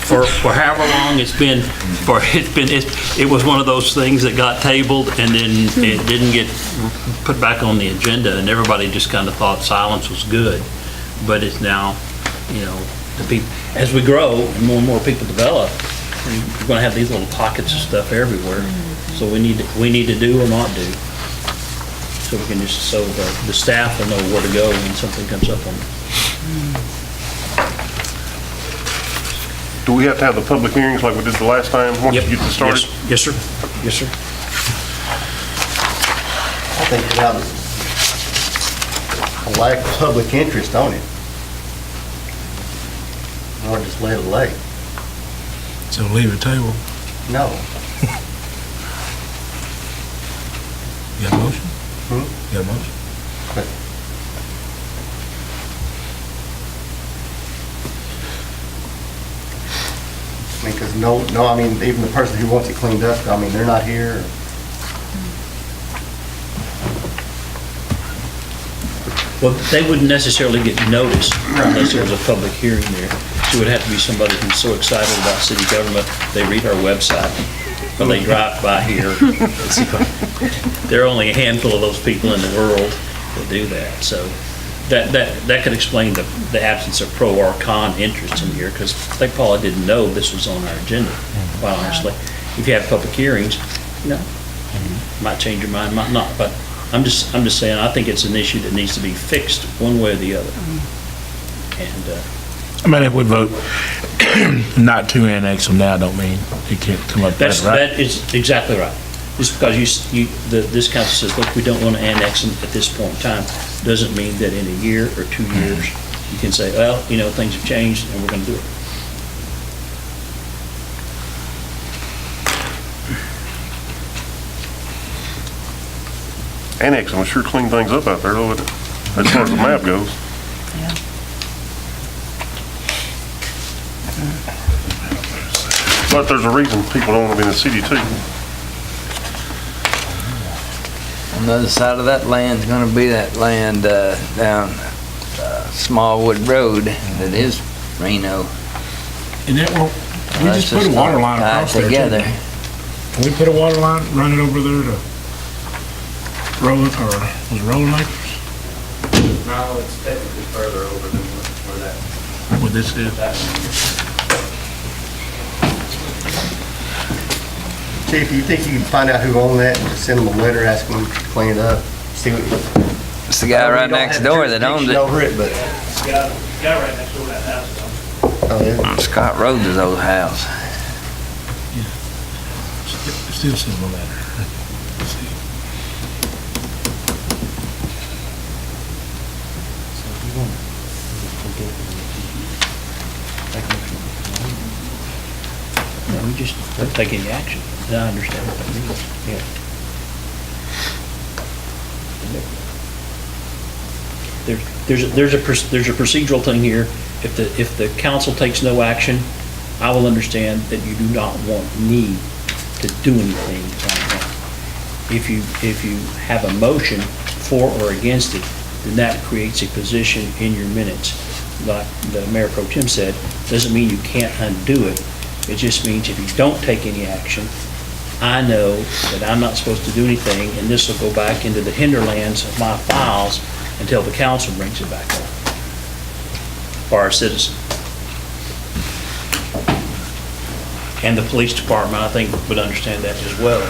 For however long it's been, it was one of those things that got tabled and then it didn't get put back on the agenda, and everybody just kind of thought silence was good. But it's now, the people, as we grow and more people develop, we're going to have these little pockets of stuff everywhere. So we need to do or not do. So we can just, so the staff will know where to go when something comes up on it. Do we have to have the public hearings like we did the last time, once you get this started? Yes, sir. Yes, sir. I think without a lack of public interest on it, or just let it lay. So leave it table. No. You got a motion? Hmm? You got a motion? I mean, because I mean, even the person who wants it cleaned up, I mean, they're not here. Well, they wouldn't necessarily get noticed unless there was a public hearing there. So it would have to be somebody who's so excited about city government, they read our website when they drive by here. There are only a handful of those people in the world that do that. So that could explain the absence of pro or con interest in here, because they probably didn't know this was on our agenda, quite honestly. If you have public hearings, might change your mind, might not. But I'm just saying, I think it's an issue that needs to be fixed one way or the other. And I mean, if we vote not to annex them now, don't mean it can't come up later, right? that is exactly right. Just because this council says, look, we don't want to annex them at this point in time, doesn't mean that in a year or 2 years, you can say, well, things have changed and we're going to do it. Annex them will sure clean things up out there, though, as far as the map goes. Yeah. But there's a reason people don't want to be in the city, too. On the other side of that land's gonna be that land down Smallwood Road that is Reno. And that won't, we just put a water line across there, together. Can we put a water line, run it over there to Rolling, or was it Rolling Acres? No, it's technically further over than where that. What this is? Chief, you think you can find out who owned that and just send them a letter asking them to clean it up? See what? It's the guy right next door that owns it. Over it, but. Guy right next door to that house. Oh, yeah. Scott Rhodes' old house. Still send them a letter. Let's see. No, we just don't take any action. I understand what that means. Yeah. There's a procedural thing here. If the council takes no action, I will understand that you do not want me to do anything right now. If you have a motion for or against it, then that creates a position in your minutes. Like the Mayor Pro Tem said, doesn't mean you can't undo it. It just means if you don't take any action, I know that I'm not supposed to do anything, and this will go back into the hinterlands of my files until the council brings it back up. For our citizens. And the police department, I think, would understand that as well.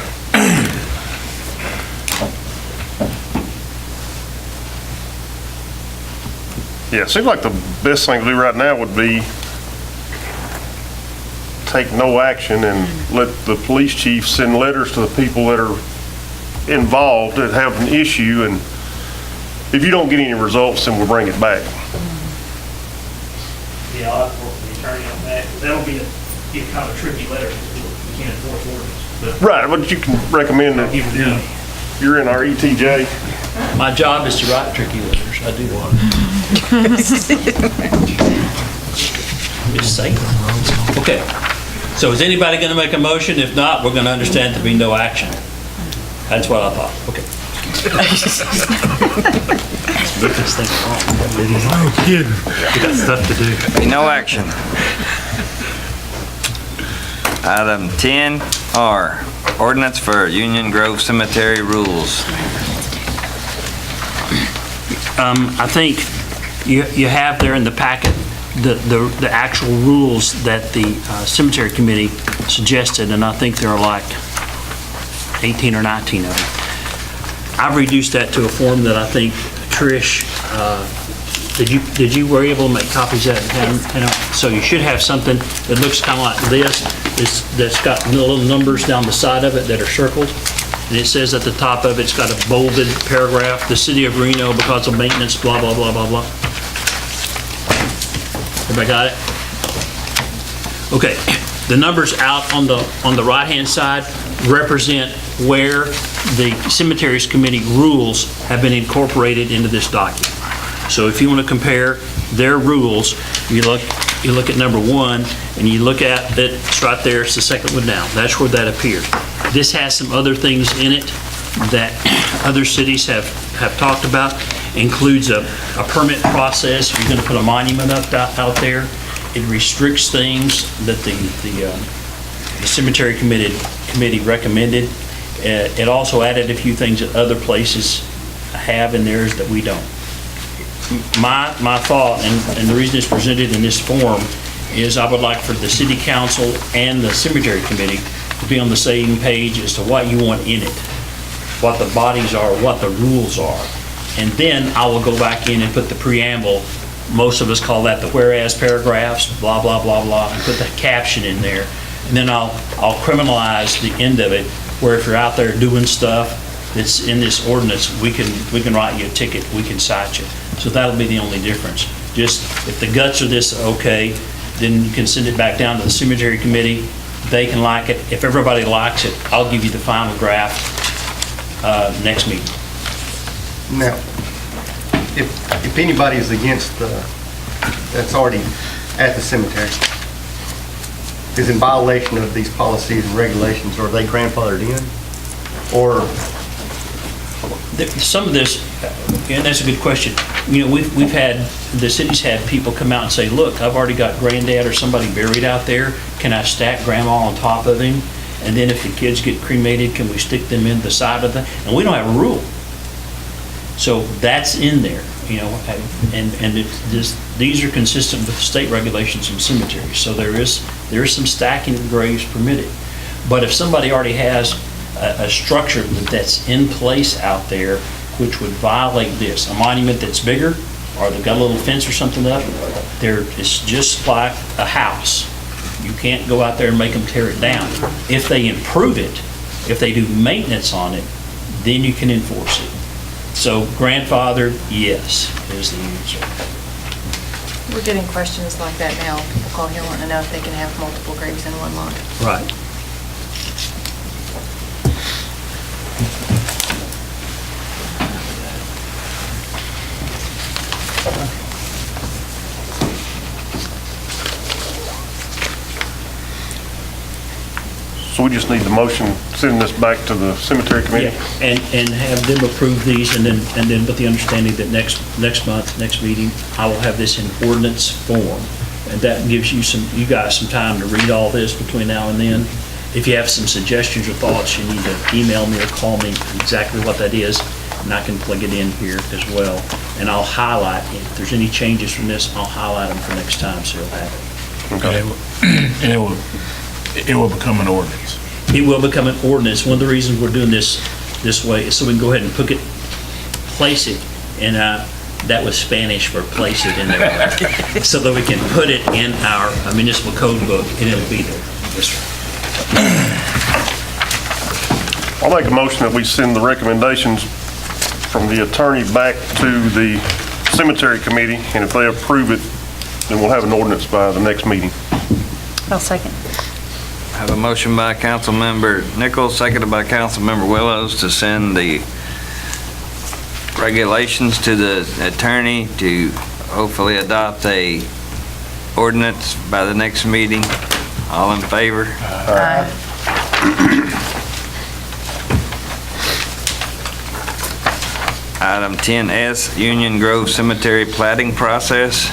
Yeah, it seems like the best thing to do right now would be take no action and let the police chief send letters to the people that are involved that have an issue, and if you don't get any results, then we'll bring it back. Yeah, I'll have to work with the attorney on that. That'll be kind of a tricky letter, because we can't enforce ordinance. Right, but you can recommend that you're in our ETJ. My job is to write tricky letters. I do want Just say it. Okay. So is anybody going to make a motion? If not, we're going to understand there be no action. That's what I thought. Okay. Get this thing wrong. No kidding. We got stuff to do. Be no action. Item 10R, ordinance for Union Grove Cemetery rules. I think you have there in the packet the actual rules that the cemetery committee suggested, and I think there are like 18 or 19 of them. I've reduced that to a form that I think Trish, did you were able to make copies of that? So you should have something that looks kind of like this, that's got little numbers down the side of it that are circled. And it says at the top of it, it's got a bolded paragraph, the city of Reno, because of maintenance, blah, blah, blah, blah, blah. Everybody got it? Okay, the numbers out on the right-hand side represent where the cemeteries committee rules have been incorporated into this document. So if you want to compare their rules, you look at number 1, and you look at it, it's right there, it's the second one down. That's where that appears. This has some other things in it that other cities have talked about. Includes a permit process. If you're going to put a monument up out there, it restricts things that the cemetery committee committee recommended. It also added a few things that other places have in theirs that we don't. My thought, and the reason it's presented in this form, is I would like for the city council and the cemetery committee to be on the same page as to what you want in it, what the bodies are, what the rules are. And then I will go back in and put the preamble, most of us call that the whereas paragraphs, blah, blah, blah, blah, and put the caption in there. And then I'll criminalize the end of it, where if you're out there doing stuff that's in this ordinance, we can write you a ticket, we can cite you. So that'll be the only difference. Just, if the guts of this are okay, then you can send it back down to the cemetery committee. They can like it. If everybody likes it, I'll give you the final draft next meeting. Now, if anybody is against that's already at the cemetery, is in violation of these policies and regulations, or are they grandfathered in? Or some of this, and that's a good question. You know, we've had, the city's had people come out and say, look, I've already got granddad or somebody buried out there. Can I stack grandma on top of him? And then if the kids get cremated, can we stick them in the side of the, and we don't have a rule. So that's in there, you know, and these are consistent with state regulations in cemeteries. So there is some stacking of graves permitted. But if somebody already has a structure that's in place out there which would violate this, a monument that's bigger, or they've got a little fence or something up, it's just like a house. You can't go out there and make them tear it down. If they improve it, if they do maintenance on it, then you can enforce it. So grandfather, yes, is the answer. We're getting questions like that now. People call here wanting to know if they can have multiple graves in one lot. Right. So we just need the motion, sending this back to the cemetery committee? Yeah, and have them approve these, and then with the understanding that next month, next meeting, I will have this in ordinance form. And that gives you guys some time to read all this between now and then. If you have some suggestions or thoughts, you need to email me or call me exactly what that is, and I can plug it in here as well. And I'll highlight, if there's any changes from this, I'll highlight them for next time, so you'll have it. Okay. And it will become an ordinance. It will become an ordinance. One of the reasons we're doing this way is so we can go ahead and place it, and that was Spanish for place it in there, so that we can put it in our municipal code book, and it'll be there. Yes, sir. I'll make a motion that we send the recommendations from the attorney back to the cemetery committee, and if they approve it, then we'll have an ordinance by the next meeting. I'll second. I have a motion by Councilmember Nichols, seconded by Councilmember Willows, to send the regulations to the attorney to hopefully adopt a ordinance by the next meeting. All in favor? Aye. Item 10S, Union Grove Cemetery plating process.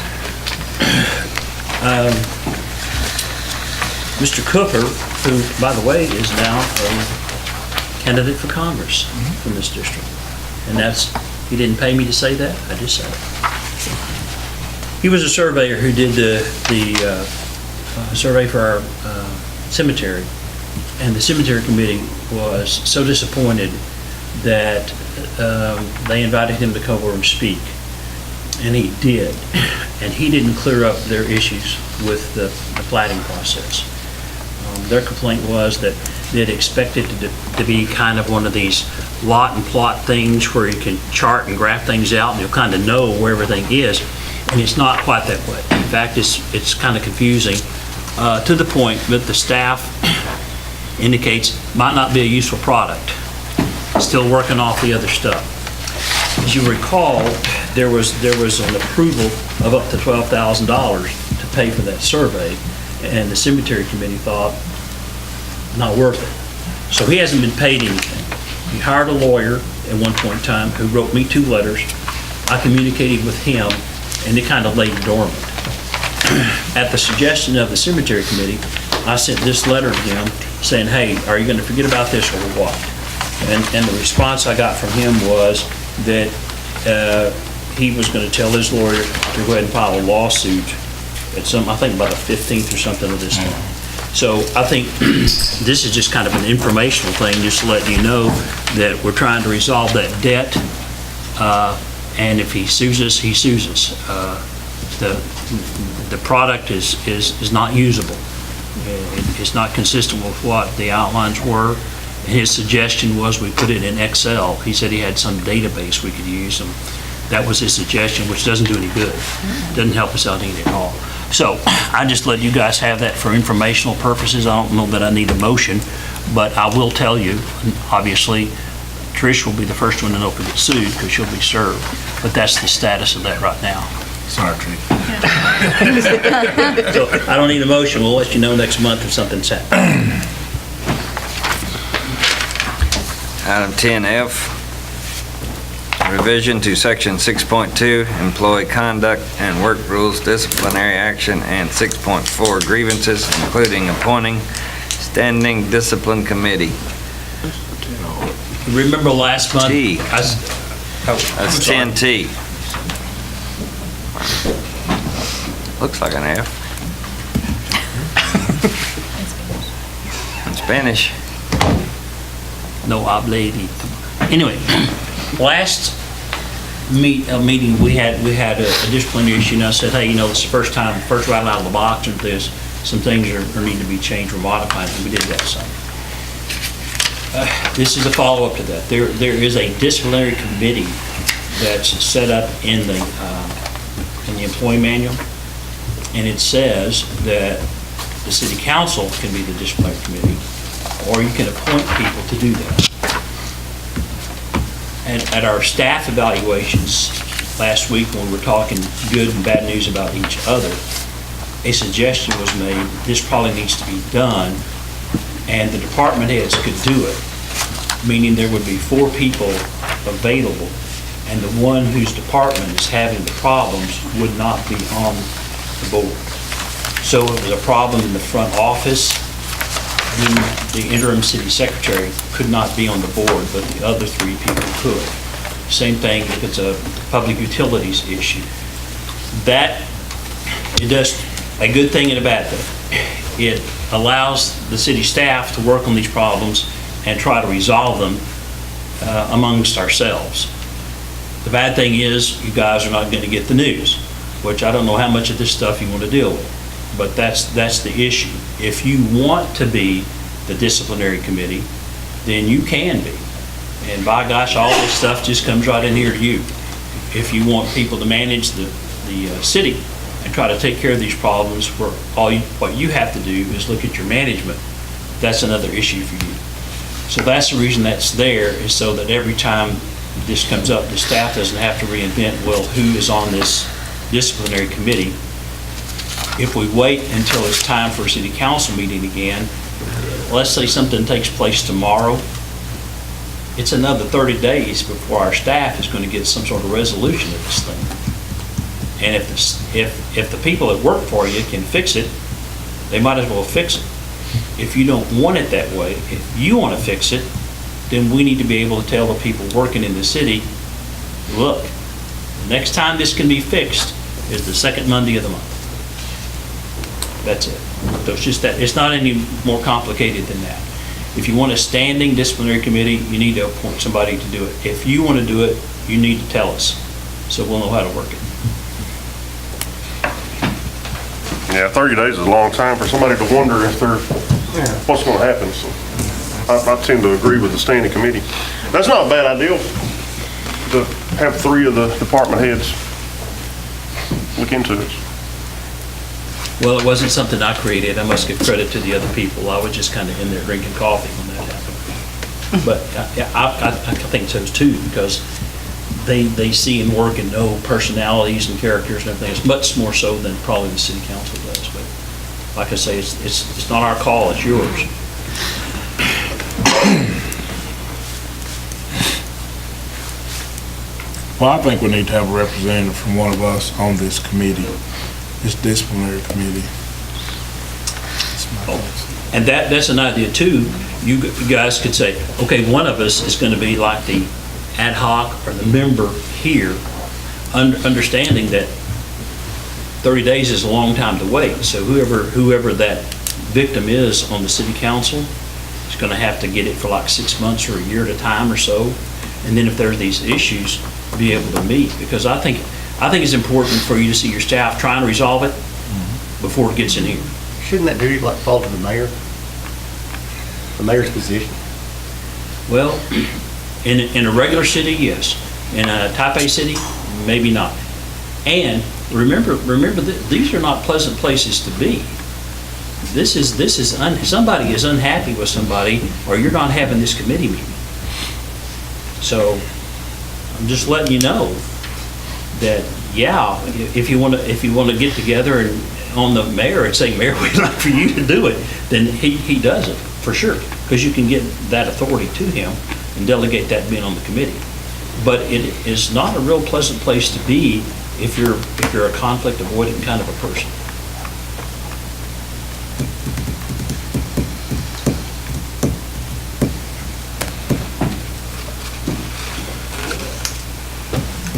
Mr. Cooper, who, by the way, is now a candidate for Congress from this district. And he didn't pay me to say that, I just said it. He was a surveyor who did the survey for our cemetery, and the cemetery committee was so disappointed that they invited him to come over and speak, and he did. And he didn't clear up their issues with the plating process. Their complaint was that they'd expected to be kind of one of these lot and plot things where you can chart and graph things out and you'll kind of know where everything is, and it's not quite that way. In fact, it's kind of confusing to the point that the staff indicates might not be a useful product. Still working off the other stuff. As you recall, there was an approval of up to $12,000 to pay for that survey, and the cemetery committee thought not worth it. So he hasn't been paid anything. He hired a lawyer at one point in time who wrote me 2 letters. I communicated with him, and it kind of laid dormant. At the suggestion of the cemetery committee, I sent this letter to him saying, hey, are you gonna forget about this or what? And the response I got from him was that he was gonna tell his lawyer to go ahead and file a lawsuit at I think about the 15th or something of this month. So I think this is just kind of an informational thing, just to let you know that we're trying to resolve that debt. And if he sues us, he sues us. The product is not usable. It's not consistent with what the outlines were. His suggestion was we put it in Excel. He said he had some database we could use, and that was his suggestion, which doesn't do any good. Doesn't help us out any at all. So I just let you guys have that for informational purposes. I don't know that I need a motion, but I will tell you, obviously, Trish will be the first one to know if we get sued because she'll be served. But that's the status of that right now. Sorry, Trish. So I don't need a motion. We'll let you know next month if something's happened. Item 10F, revision to section 6.2, employee conduct and work rules, disciplinary action, and 6.4, grievances, including appointing standing discipline committee. Remember last month? T. That's That's 10T. Looks like an F. In Spanish. No habla. Anyway, last meeting, we had a disciplinary issue, and I said, hey, it's the first right out of the box with this. Some things are need to be changed or modified, and we did that some. This is a follow-up to that. There is a disciplinary committee that's set up in the employee manual, and it says that the city council can be the disciplinary committee, or you can appoint people to do that. And at our staff evaluations last week, when we were talking good and bad news about each other, a suggestion was made, this probably needs to be done, and the department heads could do it, meaning there would be 4 people available, and the one whose department is having the problems would not be on the board. So if it was a problem in the front office, then the interim city secretary could not be on the board, but the other 3 people could. Same thing if it's a public utilities issue. That, it does a good thing and a bad thing. It allows the city staff to work on these problems and try to resolve them amongst ourselves. The bad thing is you guys are not going to get the news, which I don't know how much of this stuff you want to deal with, but that's the issue. If you want to be the disciplinary committee, then you can be. And by gosh, all this stuff just comes right in here to you. If you want people to manage the city and try to take care of these problems, where what you have to do is look at your management, that's another issue for you. So that's the reason that's there, is so that every time this comes up, the staff doesn't have to reinvent, well, who is on this disciplinary committee. If we wait until it's time for a city council meeting again, let's say something takes place tomorrow, it's another 30 days before our staff is going to get some sort of resolution of this thing. And if the people that work for you can fix it, they might as well fix it. If you don't want it that way, if you want to fix it, then we need to be able to tell the people working in the city, look, the next time this can be fixed is the second Monday of the month. That's it. So it's just that, it's not any more complicated than that. If you want a standing disciplinary committee, you need to appoint somebody to do it. If you want to do it, you need to tell us, so we'll know how to work it. Yeah, 30 days is a long time for somebody to wonder if what's going to happen. So I tend to agree with the standing committee. That's not a bad idea to have 3 of the department heads look into it. Well, it wasn't something I created. I must give credit to the other people. I was just kind of in there drinking coffee when that happened. But I think so too, because they see and work and know personalities and characters and everything. It's much more so than probably the city council does. But like I say, it's not our call, it's yours. Well, I think we need to have a representative from one of us on this committee, this disciplinary committee. And that's an idea too. You guys could say, okay, one of us is going to be like the ad hoc or the member here, understanding that 30 days is a long time to wait. So whoever that victim is on the city council is going to have to get it for like 6 months or a year at a time or so. And then if there are these issues, be able to meet. Because I think it's important for you to see your staff trying to resolve it before it gets in here. Shouldn't that duty like fall to the mayor? The mayor's position? Well, in a regular city, yes. In a type A city, maybe not. And remember that these are not pleasant places to be. Somebody is unhappy with somebody, or you're not having this committee meeting. So I'm just letting you know that, yeah, if you want to get together and on the mayor and say, Mayor, we'd like for you to do it, then he does it, for sure, because you can get that authority to him and delegate that being on the committee. But it is not a real pleasant place to be if you're a conflict avoidant kind of a person.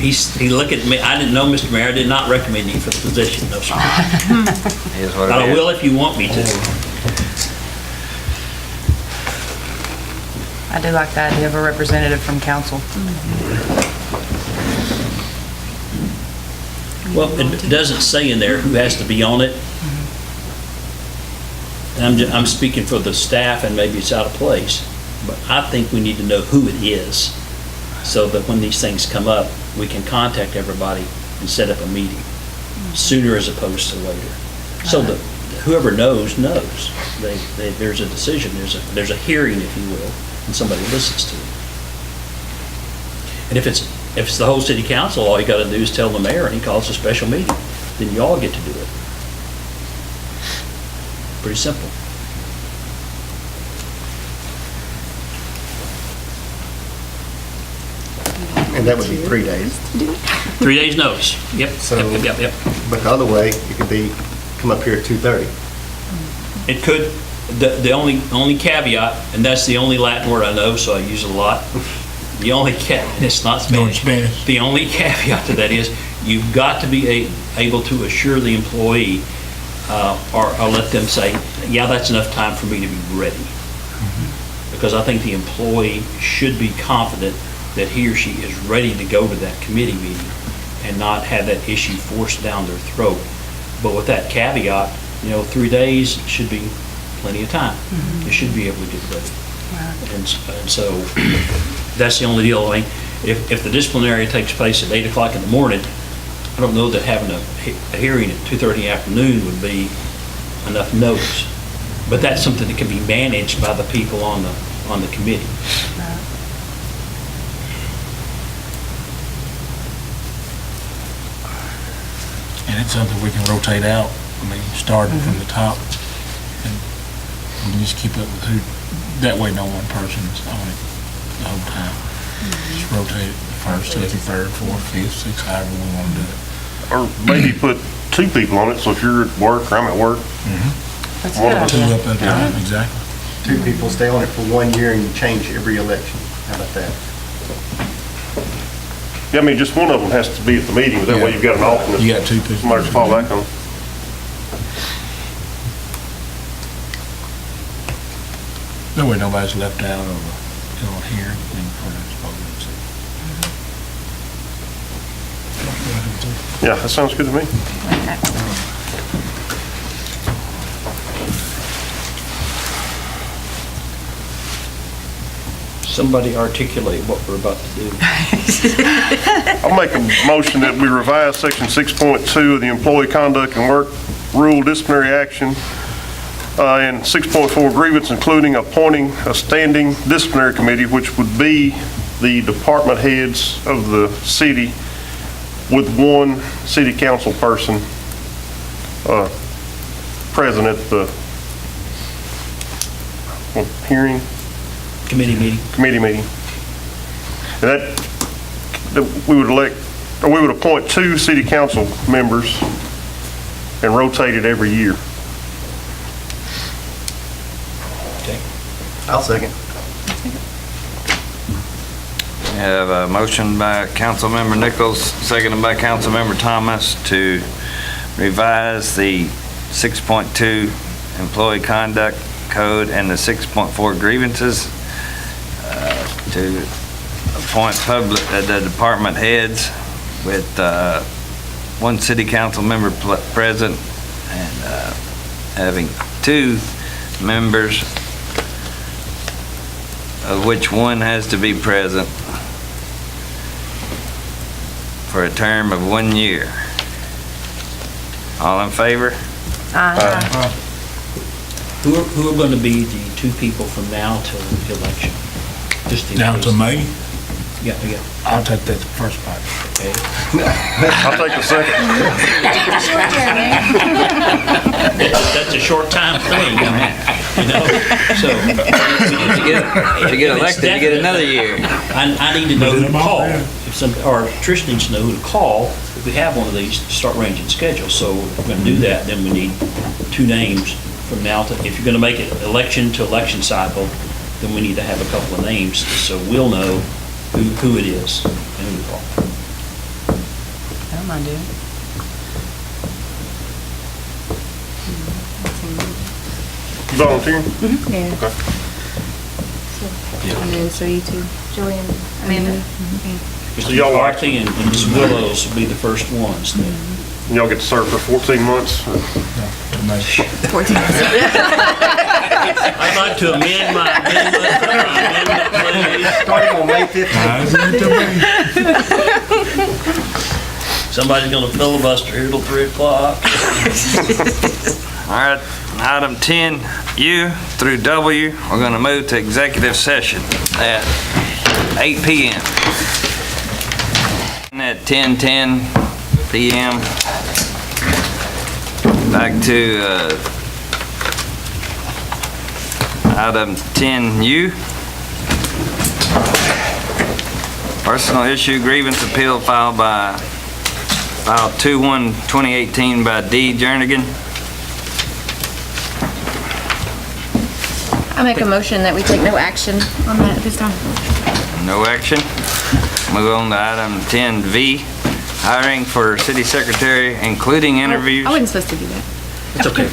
He looked at me, I didn't know, Mr. Mayor, I did not recommend you for the position, no, sir. Here's what it But I is. will if you want me to. I do like the idea of a representative from council. Well, it doesn't say in there who has to be on it. And I'm speaking for the staff, and maybe it's out of place, but I think we need to know who it is, so that when these things come up, we can contact everybody and set up a meeting sooner as opposed to later. So that whoever knows. There's a decision, there's a hearing, if you will, and somebody listens to it. And if it's the whole city council, all you got to do is tell the mayor, and he calls a special meeting. Then you all get to do it. Pretty simple. And that would be 3 days. 3 days notice. Yep. So, Yep. but the other way, it could be, come up here at 2:30. It could, the only caveat, and that's the only Latin word I know, so I use it a lot. The only it's not Spanish. The only caveat to that is you've got to be able to assure the employee or let them say, yeah, that's enough time for me to be ready. Because I think the employee should be confident that he or she is ready to go to that committee meeting and not have that issue forced down their throat. But with that caveat, 3 days should be plenty of time. They should be able to get ready. And so that's the only deal. I mean, if the disciplinary takes place at 8 o'clock in the morning, I don't know that having a hearing at 2:30 in the afternoon would be enough notice. But that's something that can be managed by the people on the committee. And it's something we can rotate out, starting from the top, and we can just keep up with who, that way no one person is on it the whole time. Just rotate it, first, second, third, fourth, fifth, sixth, however we want to do it. Or maybe put 2 people on it, so if you're at work or I'm at work. That's a one good of us- idea. 2 up at a time, exactly. 2 people stay on it for 1 year and you change every election. How about that? Yeah, just one of them has to be at the meeting, that way you've got an alternate. You got 2 people. Somebody to fall back on. That way nobody's left out of here. Yeah, that sounds good to me. Somebody articulate what we're about to do. I'll make a motion that we revise section 6.2 of the employee conduct and work rule disciplinary action, and 6.4 grievance, including appointing a standing disciplinary committee, which would be the department heads of the city with 1 city council person present at the hearing. Committee meeting. And that we would elect, or we would appoint 2 city council members and rotate it every year. I'll second. We have a motion by Councilmember Nichols, seconded by Councilmember Thomas to revise the 6.2 employee conduct code and the 6.4 grievances to appoint the department heads with one city council member present and having 2 members, of which one has to be present for a term of 1 year. All in favor? Aye. Who are going to be the 2 people from now till the election? Just in Down case. to me? Yeah. I'll take that first part. Okay. I'll take the second. That's a short time thing, you know? So. If you get elected, you get another year. I need to know who to call. Or Trish needs to know who to call if we have one of these to start arranging schedules. So if we're going to do that, then we need 2 names from now to, if you're going to make it election to election cycle, then we need to have a couple of names so we'll know who it is and who to call. I don't mind doing it. Volunteering? Yeah. Okay. And then, so you two, Joanne, Amanda. So y'all like, Artie and Ms. Willows will be the first ones then. y'all get to serve for 14 months? I'd like to amend my amendment, please. Starting on May 15th. Somebody's gonna filibuster here till 3 o'clock. All right, item 10U through W, we're going to move to executive session at 8 p.m. At 10:10 p.m. Back to item 10U. Personal issue grievance appeal filed 2/1/2018 by D. Jernigan. I make a motion that we take no action on that at this time. No action. Move on to item 10V, hiring for city secretary, including interviews. I wasn't supposed to do that. It's okay,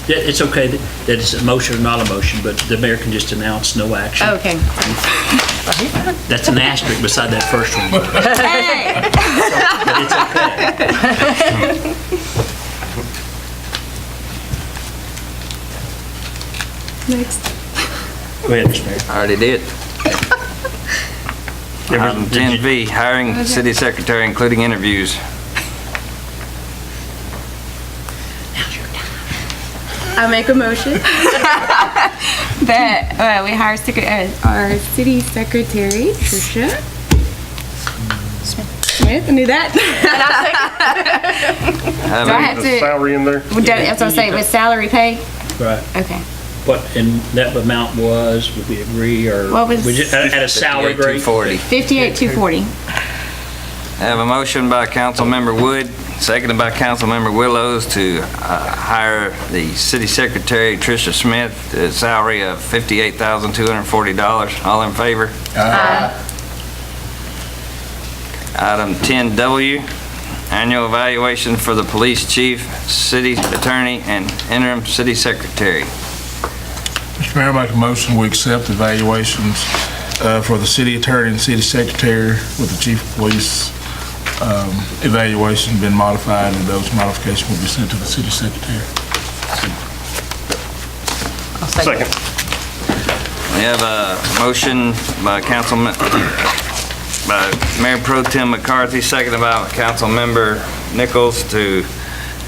it's okay that it's a motion or not a motion, but the mayor can just announce no action. Oh, okay. That's an asterisk beside that first one. Hey! But it's okay. Next. Go ahead, Mr. Mayor. I already did. Item 10V, hiring city secretary, including interviews. I make a motion that we hire our city secretary, Tricia Smith. I knew that. Do I have The to? salary in there? That's what I'm saying, with salary pay? Right. Okay. What, and that amount was, would we agree, or? What was- we just- At a salary grade? 58,240. 58,240. I have a motion by Councilmember Wood, seconded by Councilmember Willows to hire the city secretary, Tricia Smith, at a salary of $58,240. All in favor? Aye. Item 10W, annual evaluation for the police chief, city attorney, and interim city secretary. Mr. Mayor, I make a motion, we accept evaluations for the city attorney and city secretary with the chief of police evaluation been modified, and those modifications will be sent to the city secretary. I'll second. We have a motion by Mayor Pro Tem McCarthy, seconded by Councilmember Nichols to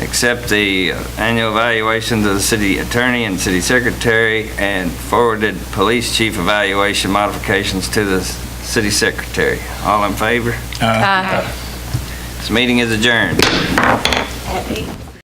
accept the annual evaluation to the city attorney and city secretary and forwarded police chief evaluation modifications to the city secretary. All in favor? Aye. This meeting is adjourned. At 8.